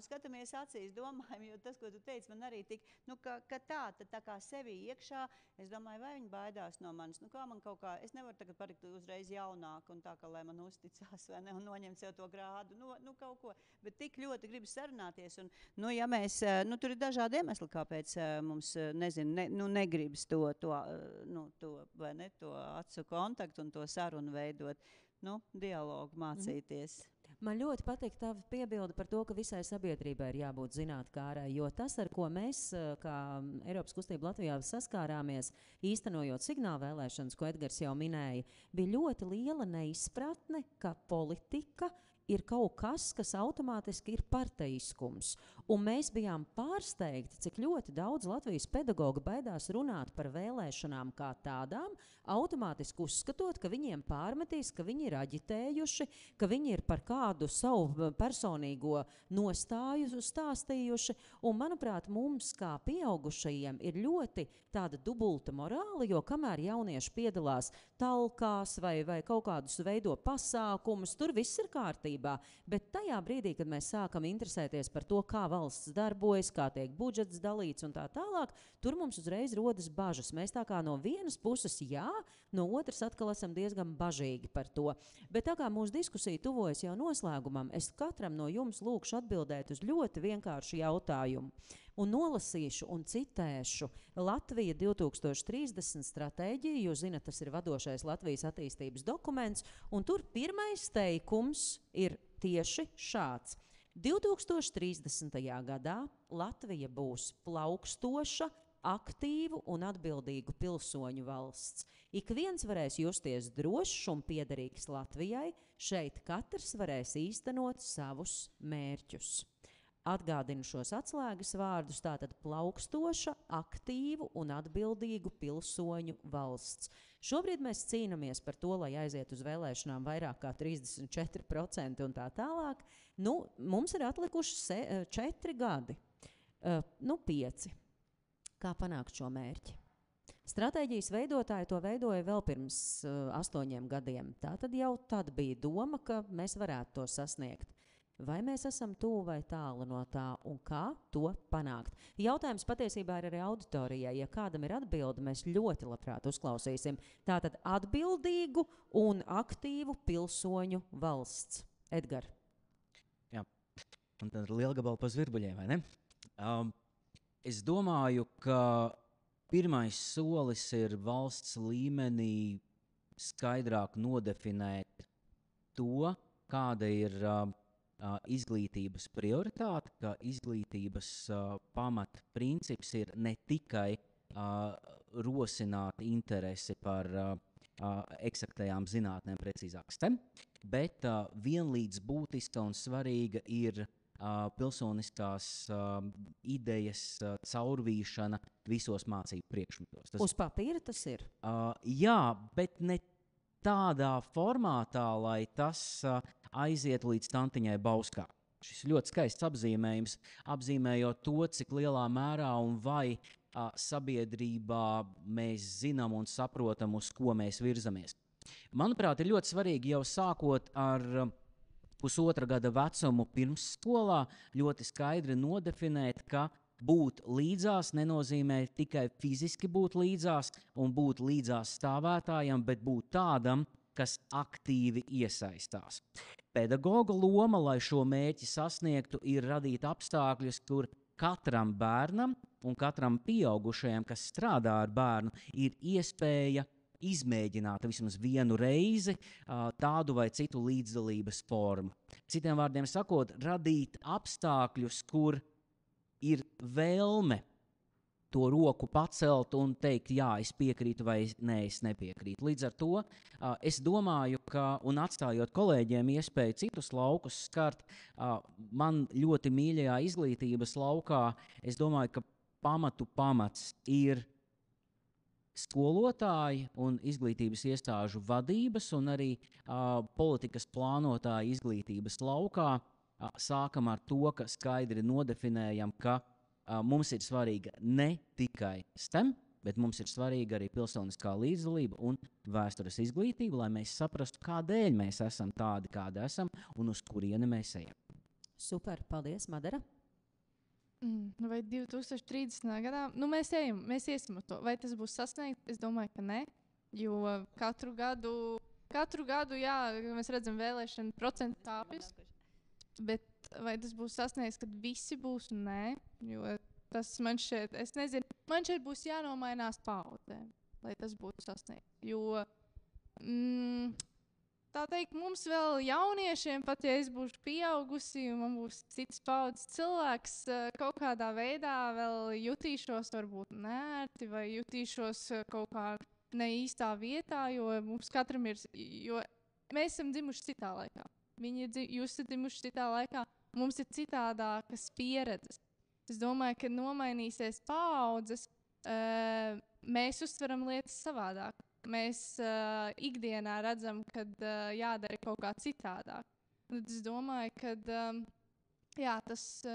Skatāmies acīs, domājam, jo tas, ko tu teici, man arī tik, ka tā kā sevī iekšā, es domāju, vai viņi baidās no manis, kā man kaut kā, es nevaru tagad palikt uzreiz jaunāk, un tā, ka lai man uzticās, vai ne, un noņemt sev to grādu, kaut ko, bet tik ļoti gribas sarunāties, un, ja mēs, tur ir dažādi iemesli, kāpēc mums, negribas to, vai ne, to acu kontaktu un to sarunu veidot, dialogu mācīties. Man ļoti patīk tava piebilde par to, ka visai sabiedrībai ir jābūt zinātkārai, jo tas, ar ko mēs, kā Eiropas kustība Latvijā, saskārāmies, īstenojot signālu vēlēšanas, ko Edgars jau minēja, bija ļoti liela neizpratne, ka politika ir kaut kas automātiski ir parteiskums. Un mēs bijām pārsteigti, cik ļoti daudz Latvijas pedagogu baidās runāt par vēlēšanām kā tādām, automātiski uzskatot, ka viņiem pārmetīs, ka viņi ir aģitējuši, ka viņi ir par kādu savu personīgo nostāju stāstījuši. Un, manuprāt, mums kā pieaugušajiem ir ļoti tāda dubulta morāla, jo kamēr jaunieši piedalās talkās vai kaut kādus veido pasākumus, tur viss ir kārtībā. Bet tajā brīdī, kad mēs sākam interesēties par to, kā valsts darbojas, kā tiek budžets dalīts un tā tālāk, tur mums uzreiz rodas bažas. Mēs tā kā no vienas puses jā, no otras atkal esam diezgan bažīgi par to. Bet tā kā mūsu diskusija tuvojas jau noslēgumam, es katram no jums lūkšu atbildēt uz ļoti vienkāršu jautājumu. Un nolasīšu un citēšu Latvija 2030 stratēģiju, jūs zināt, tas ir vadošais Latvijas attīstības dokuments, un tur pirmais teikums ir tieši šāds. 2030. gadā Latvija būs plaukstoša, aktīvu un atbildīgu pilsoņu valsts. Ik viens varēs justies drošs un piederīgs Latvijai, šeit katrs varēs īstenot savus mērķus. Atgādinu šos atslēgas vārdus, tātad plaukstoša, aktīvu un atbildīgu pilsoņu valsts. Šobrīd mēs cīnāmies par to, lai aiziet uz vēlēšanām vairāk kā 34% un tā tālāk. Mums ir atlikuši 4 gadi, 5. Kā panākt šo mērķi? Stratēģijas veidotāji to veidoja vēl pirms 8 gadiem. Tā tad jau tad bija doma, ka mēs varētu to sasniegt. Vai mēs esam tuvu vai tālu no tā, un kā to panākt? Jautājums patiesībā ir arī auditorijai. Ja kādam ir atbilde, mēs ļoti labprāt uzklausīsim. Tātad atbildīgu un aktīvu pilsoņu valsts. Edgar. Jā, un tad ir liela gabala pa zvirbuļiem, vai ne? Es domāju, ka pirmais solis ir valsts līmenī skaidrāk nodefinēt to, kāda ir izglītības prioritāte, ka izglītības pamatprincips ir ne tikai rosināt interesi par eksaktajām zinātnēm, precīzāk STEM, bet vienlīdz būtiska un svarīga ir pilsoniskās idejas caurvīšana visos mācību priekšmetos. Uz papīra tas ir? Jā, bet ne tādā formātā, lai tas aiziet līdz tantiņai Bauskā. Šis ļoti skaists apzīmējums, apzīmējot to, cik lielā mērā un vai sabiedrībā mēs zinām un saprotam, uz ko mēs virzamies. Manuprāt, ir ļoti svarīgi jau sākot ar pusotra gada vecumu pirmsskolā ļoti skaidri nodefinēt, ka būt līdzās nenozīmē tikai fiziski būt līdzās un būt līdzās stāvētājam, bet būt tādam, kas aktīvi iesaistās. Pedagoga loma, lai šo mērķi sasniegtu, ir radīt apstākļus, kur katram bērnam un katram pieaugušajam, kas strādā ar bērnu, ir iespēja izmēģināt vismaz vienu reizi tādu vai citu līdzdalības formu. Citiem vārdiem sakot, radīt apstākļus, kur ir vēlme to roku pacelt un teikt, jā, es piekrītu vai nē, es nepiekrītu. Līdz ar to es domāju, ka, un atstājot kolēģiem iespēju citus laukus skart, man ļoti mīļajā izglītības laukā, es domāju, ka pamats ir skolotāji un izglītības iestāžu vadības un arī politikas plānotāji izglītības laukā. Sākam ar to, ka skaidri nodefinējam, ka mums ir svarīga ne tikai STEM, bet mums ir svarīga arī pilsoniskā līdzdalība un vēstures izglītība, lai mēs saprastu, kādēļ mēs esam tādi, kādi esam un uz kurieni mēs ejam. Super, paldies, Madara. Vai 2030. gadā? Mēs iesim uz to. Vai tas būs sasniegt? Es domāju, ka ne. Jo katru gadu, jā, mēs redzam vēlēšanu procentu kāpjas. Bet vai tas būs sasniegts, kad visi būs? Nē, jo tas man šeit, es nezinu, man šeit būs jānomainās paudzēm, lai tas būtu sasniegts. Jo, tā teikt, mums vēl jauniešiem, pat ja es būšu pieaugusi un man būs cits paudzes cilvēks, kaut kādā veidā vēl jutīšos varbūt nērti vai jutīšos kaut kā neīstā vietā, jo mums katram ir, jo mēs esam dzimuši citā laikā. Jūs esat dzimuši citā laikā, mums ir citādākas pieredzes. Es domāju, ka nomainīsies paaudzes, mēs uztveram lietas savādāk. Mēs ikdienā redzam, kad jādara kaut kā citādāk. Tad es domāju, ka jā, tas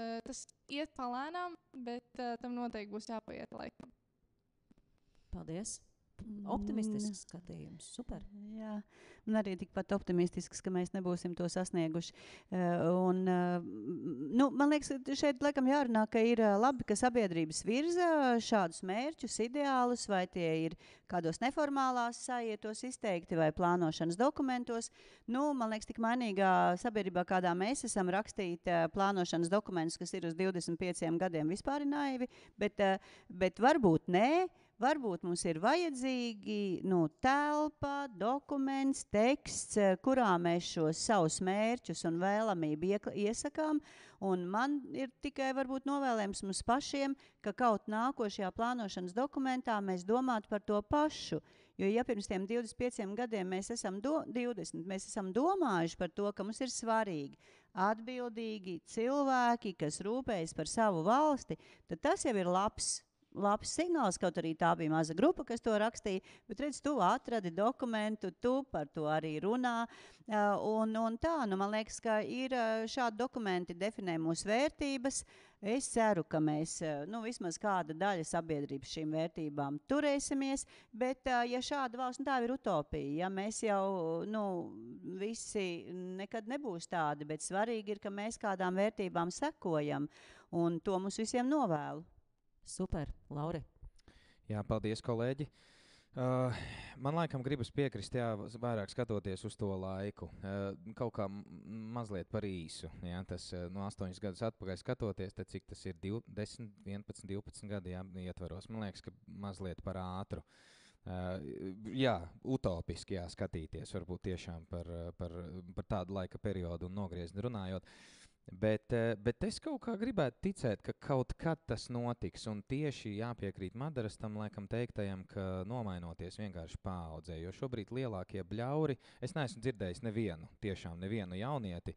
iet palēnām, bet tam noteikti būs jāpaiet laikam. Paldies! Optimistisks skatījums. Super. Jā, un arī tikpat optimistisks, ka mēs nebūsim to sasnieguši. Man liekas, šeit laikam jārunā, ka ir labi, ka sabiedrības virza šādus mērķus, ideālus, vai tie ir kādos neformālās sajietos izteikti vai plānošanas dokumentos. Man liekas, tik mainīgā sabiedrībā, kādā mēs esam rakstīt plānošanas dokumentus, kas ir uz 25 gadiem vispār naivi, bet varbūt nē. Varbūt mums ir vajadzīgi telpa, dokuments, teksts, kurā mēs šos savus mērķus un vēlamību iesakām. Un man ir tikai varbūt novēlējums mums pašiem, ka kaut nākošajā plānošanas dokumentā mēs domātu par to pašu. Jo ja pirms tiem 25 gadiem mēs esam domājuši par to, ka mums ir svarīgi atbildīgi cilvēki, kas rūpējas par savu valsti, tad tas jau ir labs labs signāls, kaut arī tā bija maza grupa, kas to rakstīja, bet redz, tu atradi dokumentu, tu par to arī runā, un tā, man liekas, ka ir šādi dokumenti definē mūsu vērtības. Es ceru, ka mēs, vismaz kāda daļa sabiedrības šīm vērtībām turēsimies, bet, ja šāda valsts, tā ir utopija, ja mēs jau, visi nekad nebūs tādi, bet svarīgi ir, ka mēs kādām vērtībām sekojam, un to mums visiem novēlu. Super, Lauri. Jā, paldies, kolēģi. Man laikam gribas piekrist, vairāk skatoties uz to laiku. Kaut kā mazliet par īsu. Jā, tas 8 gadus atpakaļ skatoties, tad cik tas ir 10, 11, 12 gadi ietvaros. Man liekas, ka mazliet par ātru. Utopiski skatīties, varbūt tiešām par tādu laika periodu un nogriezni runājot. Bet es kaut kā gribētu ticēt, ka kaut kad tas notiks, un tieši jāpiekrīt Madaras tam laikam teiktajam, ka nomainoties vienkārši paaudzē, jo šobrīd lielākie bļauri, es neesmu dzirdējis nevienu jaunieti,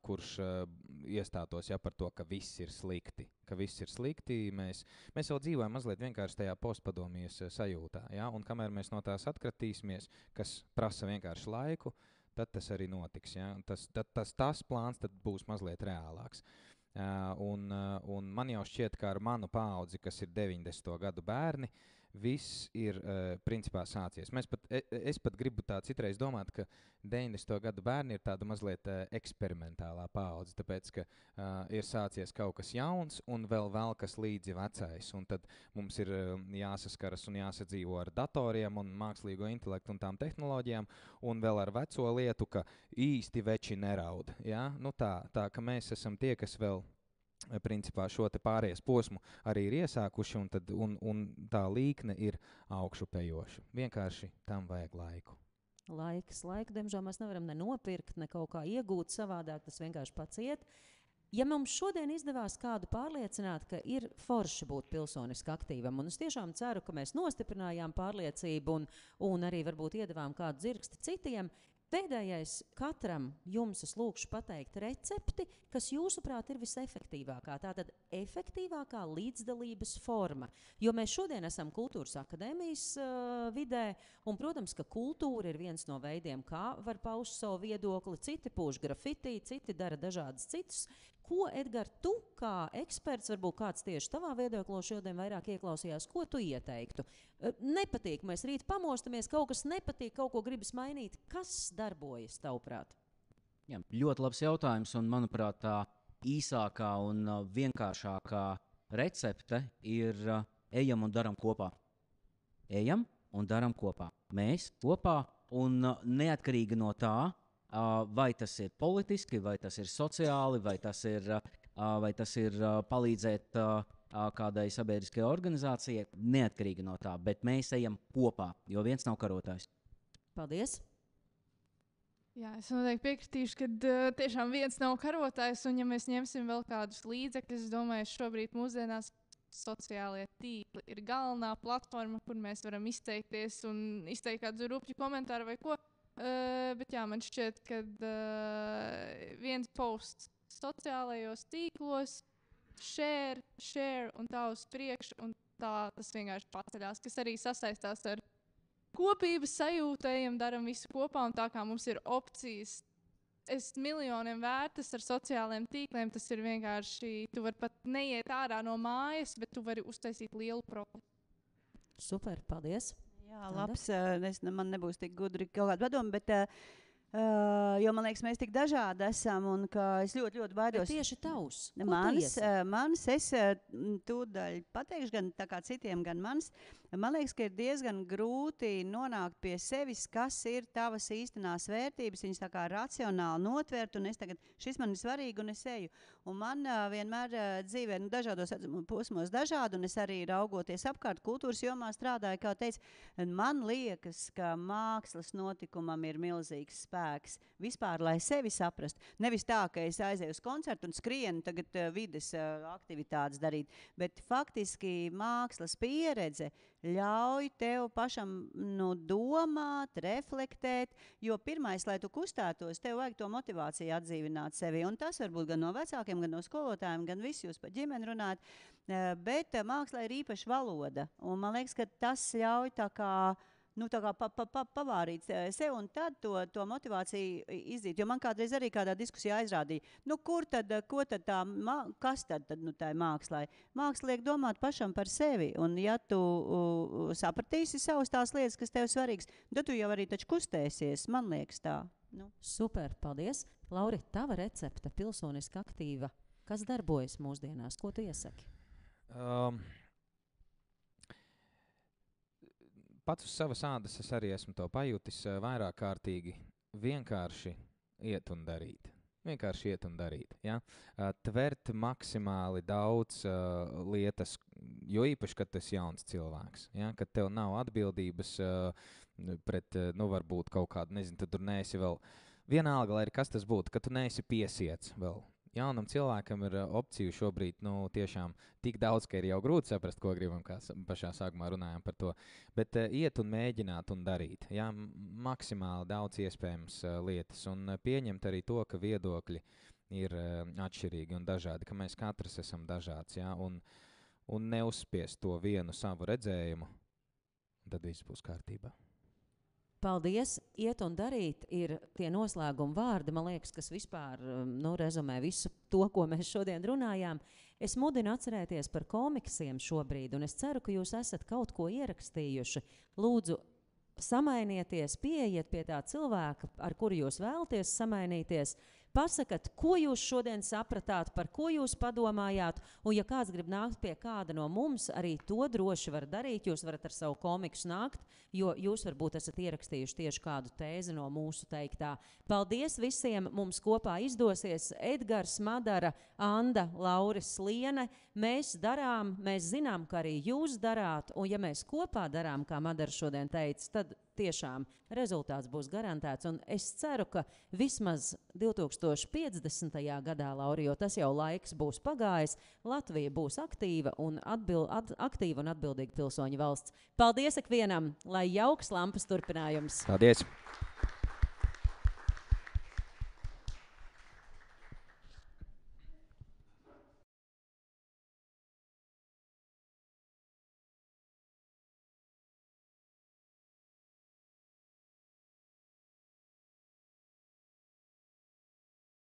kurš iestātos par to, ka viss ir slikti. Mēs vēl dzīvojam mazliet vienkārši tajā postpadomijas sajūtā, un kamēr mēs no tās atkratīsimies, kas prasa vienkārši laiku, tad tas arī notiks. Ja? Tas plāns tad būs mazliet reālāks. Un man jau šķiet, ka ar manu paudzi, kas ir 90. gadu bērni, viss ir principā sācies. Es pat gribu tā citreiz domāt, ka 90. gadu bērni ir tāda mazliet eksperimentālā paudze, tāpēc, ka ir sācies kaut kas jauns un vēl kas līdzi vecais. Un tad mums ir jāsaskaras un jāsadzīvo ar datoriem un mākslīgo intelektu un tām tehnoloģijām, un vēl ar veco lietu, ka īsti veči neraud. Ja? Tā, ka mēs esam tie, kas vēl principā šo te pārējais posmu arī ir iesākuši, un tā līkne ir augšupejoša. Vienkārši tam vajag laiku. Laiku, diemžēl mēs nevaram ne nopirkt, ne kaut kā iegūt savādāk, tas vienkārši pats iet. Ja mums šodien izdevās kādu pārliecināt, ka ir forši būt pilsoniski aktīvam, un es tiešām ceru, ka mēs nostiprinājām pārliecību un arī varbūt iedevām kādu dzirksti citiem, pēdējais katram jums es lūkšu pateikt recepti, kas jūsuprāt ir visefektīvākā. Tātad efektīvākā līdzdalības forma. Jo mēs šodien esam Kultūras akadēmijas vidē, un, protams, ka kultūra ir viens no veidiem, kā var paust savu viedokli. Citi pūš grafiti, citi dara dažādas citas. Ko, Edgar, tu kā eksperts, varbūt kāds tieši tavā viedoklo šodien vairāk ieklausījās, ko tu ieteiktu? Nepatīk, mēs rīt pamostamies, kaut kas nepatīk, kaut ko gribas mainīt. Kas darbojas, tavuprāt? Jā, ļoti labs jautājums, un manuprāt, tā īsākā un vienkāršākā recepte ir ejam un daram kopā. Ejam un daram kopā. Mēs kopā, un neatkarīgi no tā, vai tas ir politiski, vai tas ir sociāli, vai tas ir palīdzēt kādai sabiedriskajai organizācijai, neatkarīgi no tā, bet mēs ejam kopā, jo viens nav karotājs. Paldies! Jā, es noteikti piekritīšu, ka tiešām viens nav karotājs, un ja mēs ņemsim vēl kādus līdzekļus, es domāju, šobrīd mūsdienās sociālie tīkli ir galvenā platforma, kur mēs varam izteikties un izteikt kādu rupju komentāru vai ko. Bet jā, man šķiet, ka viens posts sociālajos tīklos, share un tā uz priekšu, un tā tas vienkārši paceļās, kas arī sasaistās ar kopības sajūtu, ejam, daram visu kopā, un tā kā mums ir opcijas, miljoniem vērtas ar sociālajiem tīkliem, tas ir vienkārši, tu vari pat neiet ārā no mājas, bet tu vari uztaisīt lielu procesu. Super, paldies! Jā, labs, man nebūs tik gudri kaut kāda padoma, bet, jo man liekas, mēs tik dažādi esam, un ka es ļoti, ļoti baidos. Bet tieši tavs. Mans, es tūdaļ pateikšu gan tā kā citiem, gan mans. Man liekas, ka ir diezgan grūti nonākt pie sevis, kas ir tavas īstenās vērtības, viņas tā kā racionāli notvert, un šis man ir svarīgi, un es eju. Un man vienmēr dzīvē, dažādos posmos dažādi, un es arī raugoties apkārt kultūras jomā strādāju, kā teicu, man liekas, ka mākslas notikumam ir milzīgs spēks. spēks vispār, lai sevi saprastu. Nevis tā, ka es aizēju uz koncertu un skrienu tagad vides aktivitātes darīt, bet faktiski mākslas pieredze ļauj tev pašam domāt, reflektēt, jo pirmais, lai tu kustētos, tev vajag to motivāciju atdzīvināt sevi. Un tas varbūt gan no vecākiem, gan no skolotājiem, gan visi jūs par ģimeni runājat, bet mākslā ir īpaša valoda. Un man liekas, ka tas ļauj tā kā pavārīt sev un tad to motivāciju izzīt. Jo man kādreiz arī kādā diskusijā aizrādīja, kas tad tā ir mākslai? Māksla liek domāt pašam par sevi. Un ja tu sapratīsi savas tās lietas, kas tev svarīgas, tad tu jau arī taču kustēsies. Man liekas tā. Super, paldies. Lauri, tava recepte pilsoniski aktīva. Kas darbojas mūsdienās? Ko tu iesaki? Pats uz savas ādas es arī esmu to pajūtis vairāk kārtīgi. Vienkārši iet un darīt. Ja? Tvert maksimāli daudz lietas, jo īpaši, kad tu esi jauns cilvēks. Ja? Kad tev nav atbildības pret, varbūt kaut kādu, nezinu, tu tur neesi vēl. Vienalga, lai kas tas būtu, ka tu neesi piesiets vēl. Jaunam cilvēkam ir opciju šobrīd tiešām tik daudz, ka ir jau grūti saprast, ko gribam, kā pašā sākumā runājām par to. Bet iet un mēģināt un darīt. Ja? Maksimāli daudz iespējams lietas. Un pieņemt arī to, ka viedokļi ir atšķirīgi un dažādi, ka mēs katrs esam dažāds. Ja? Un neuzspiest to vienu savu redzējumu, tad viss būs kārtībā. Paldies! Iet un darīt ir tie noslēguma vārdi, man liekas, kas vispār rezumē visu to, ko mēs šodien runājām. Es mudinu atcerēties par komiksiem šobrīd, un es ceru, ka jūs esat kaut ko ierakstījuši. Lūdzu, samainieties, pieiet pie tā cilvēka, ar kuru jūs vēlaties samainīties. Pasakat, ko jūs šodien sapratāt, par ko jūs padomājāt, un ja kāds grib nākt pie kāda no mums, arī to droši var darīt. Jūs varat ar savu komiksu nākt, jo jūs varbūt esat ierakstījuši tieši kādu tēzi no mūsu teiktā. Paldies visiem! Mums kopā izdosies Edgars, Madara, Anda, Lauris, Liene. Mēs darām, mēs zinām, ka arī jūs darāt, un ja mēs kopā darām, kā Madara šodien teica, tad tiešām rezultāts būs garantēts. Un es ceru, ka vismaz 2050. gadā, Lauri, jo tas jau laiks būs pagājis, Latvija būs aktīva un atbildīga pilsoņu valsts. Paldies ikvienam, lai jauks lampas turpinājums! Paldies!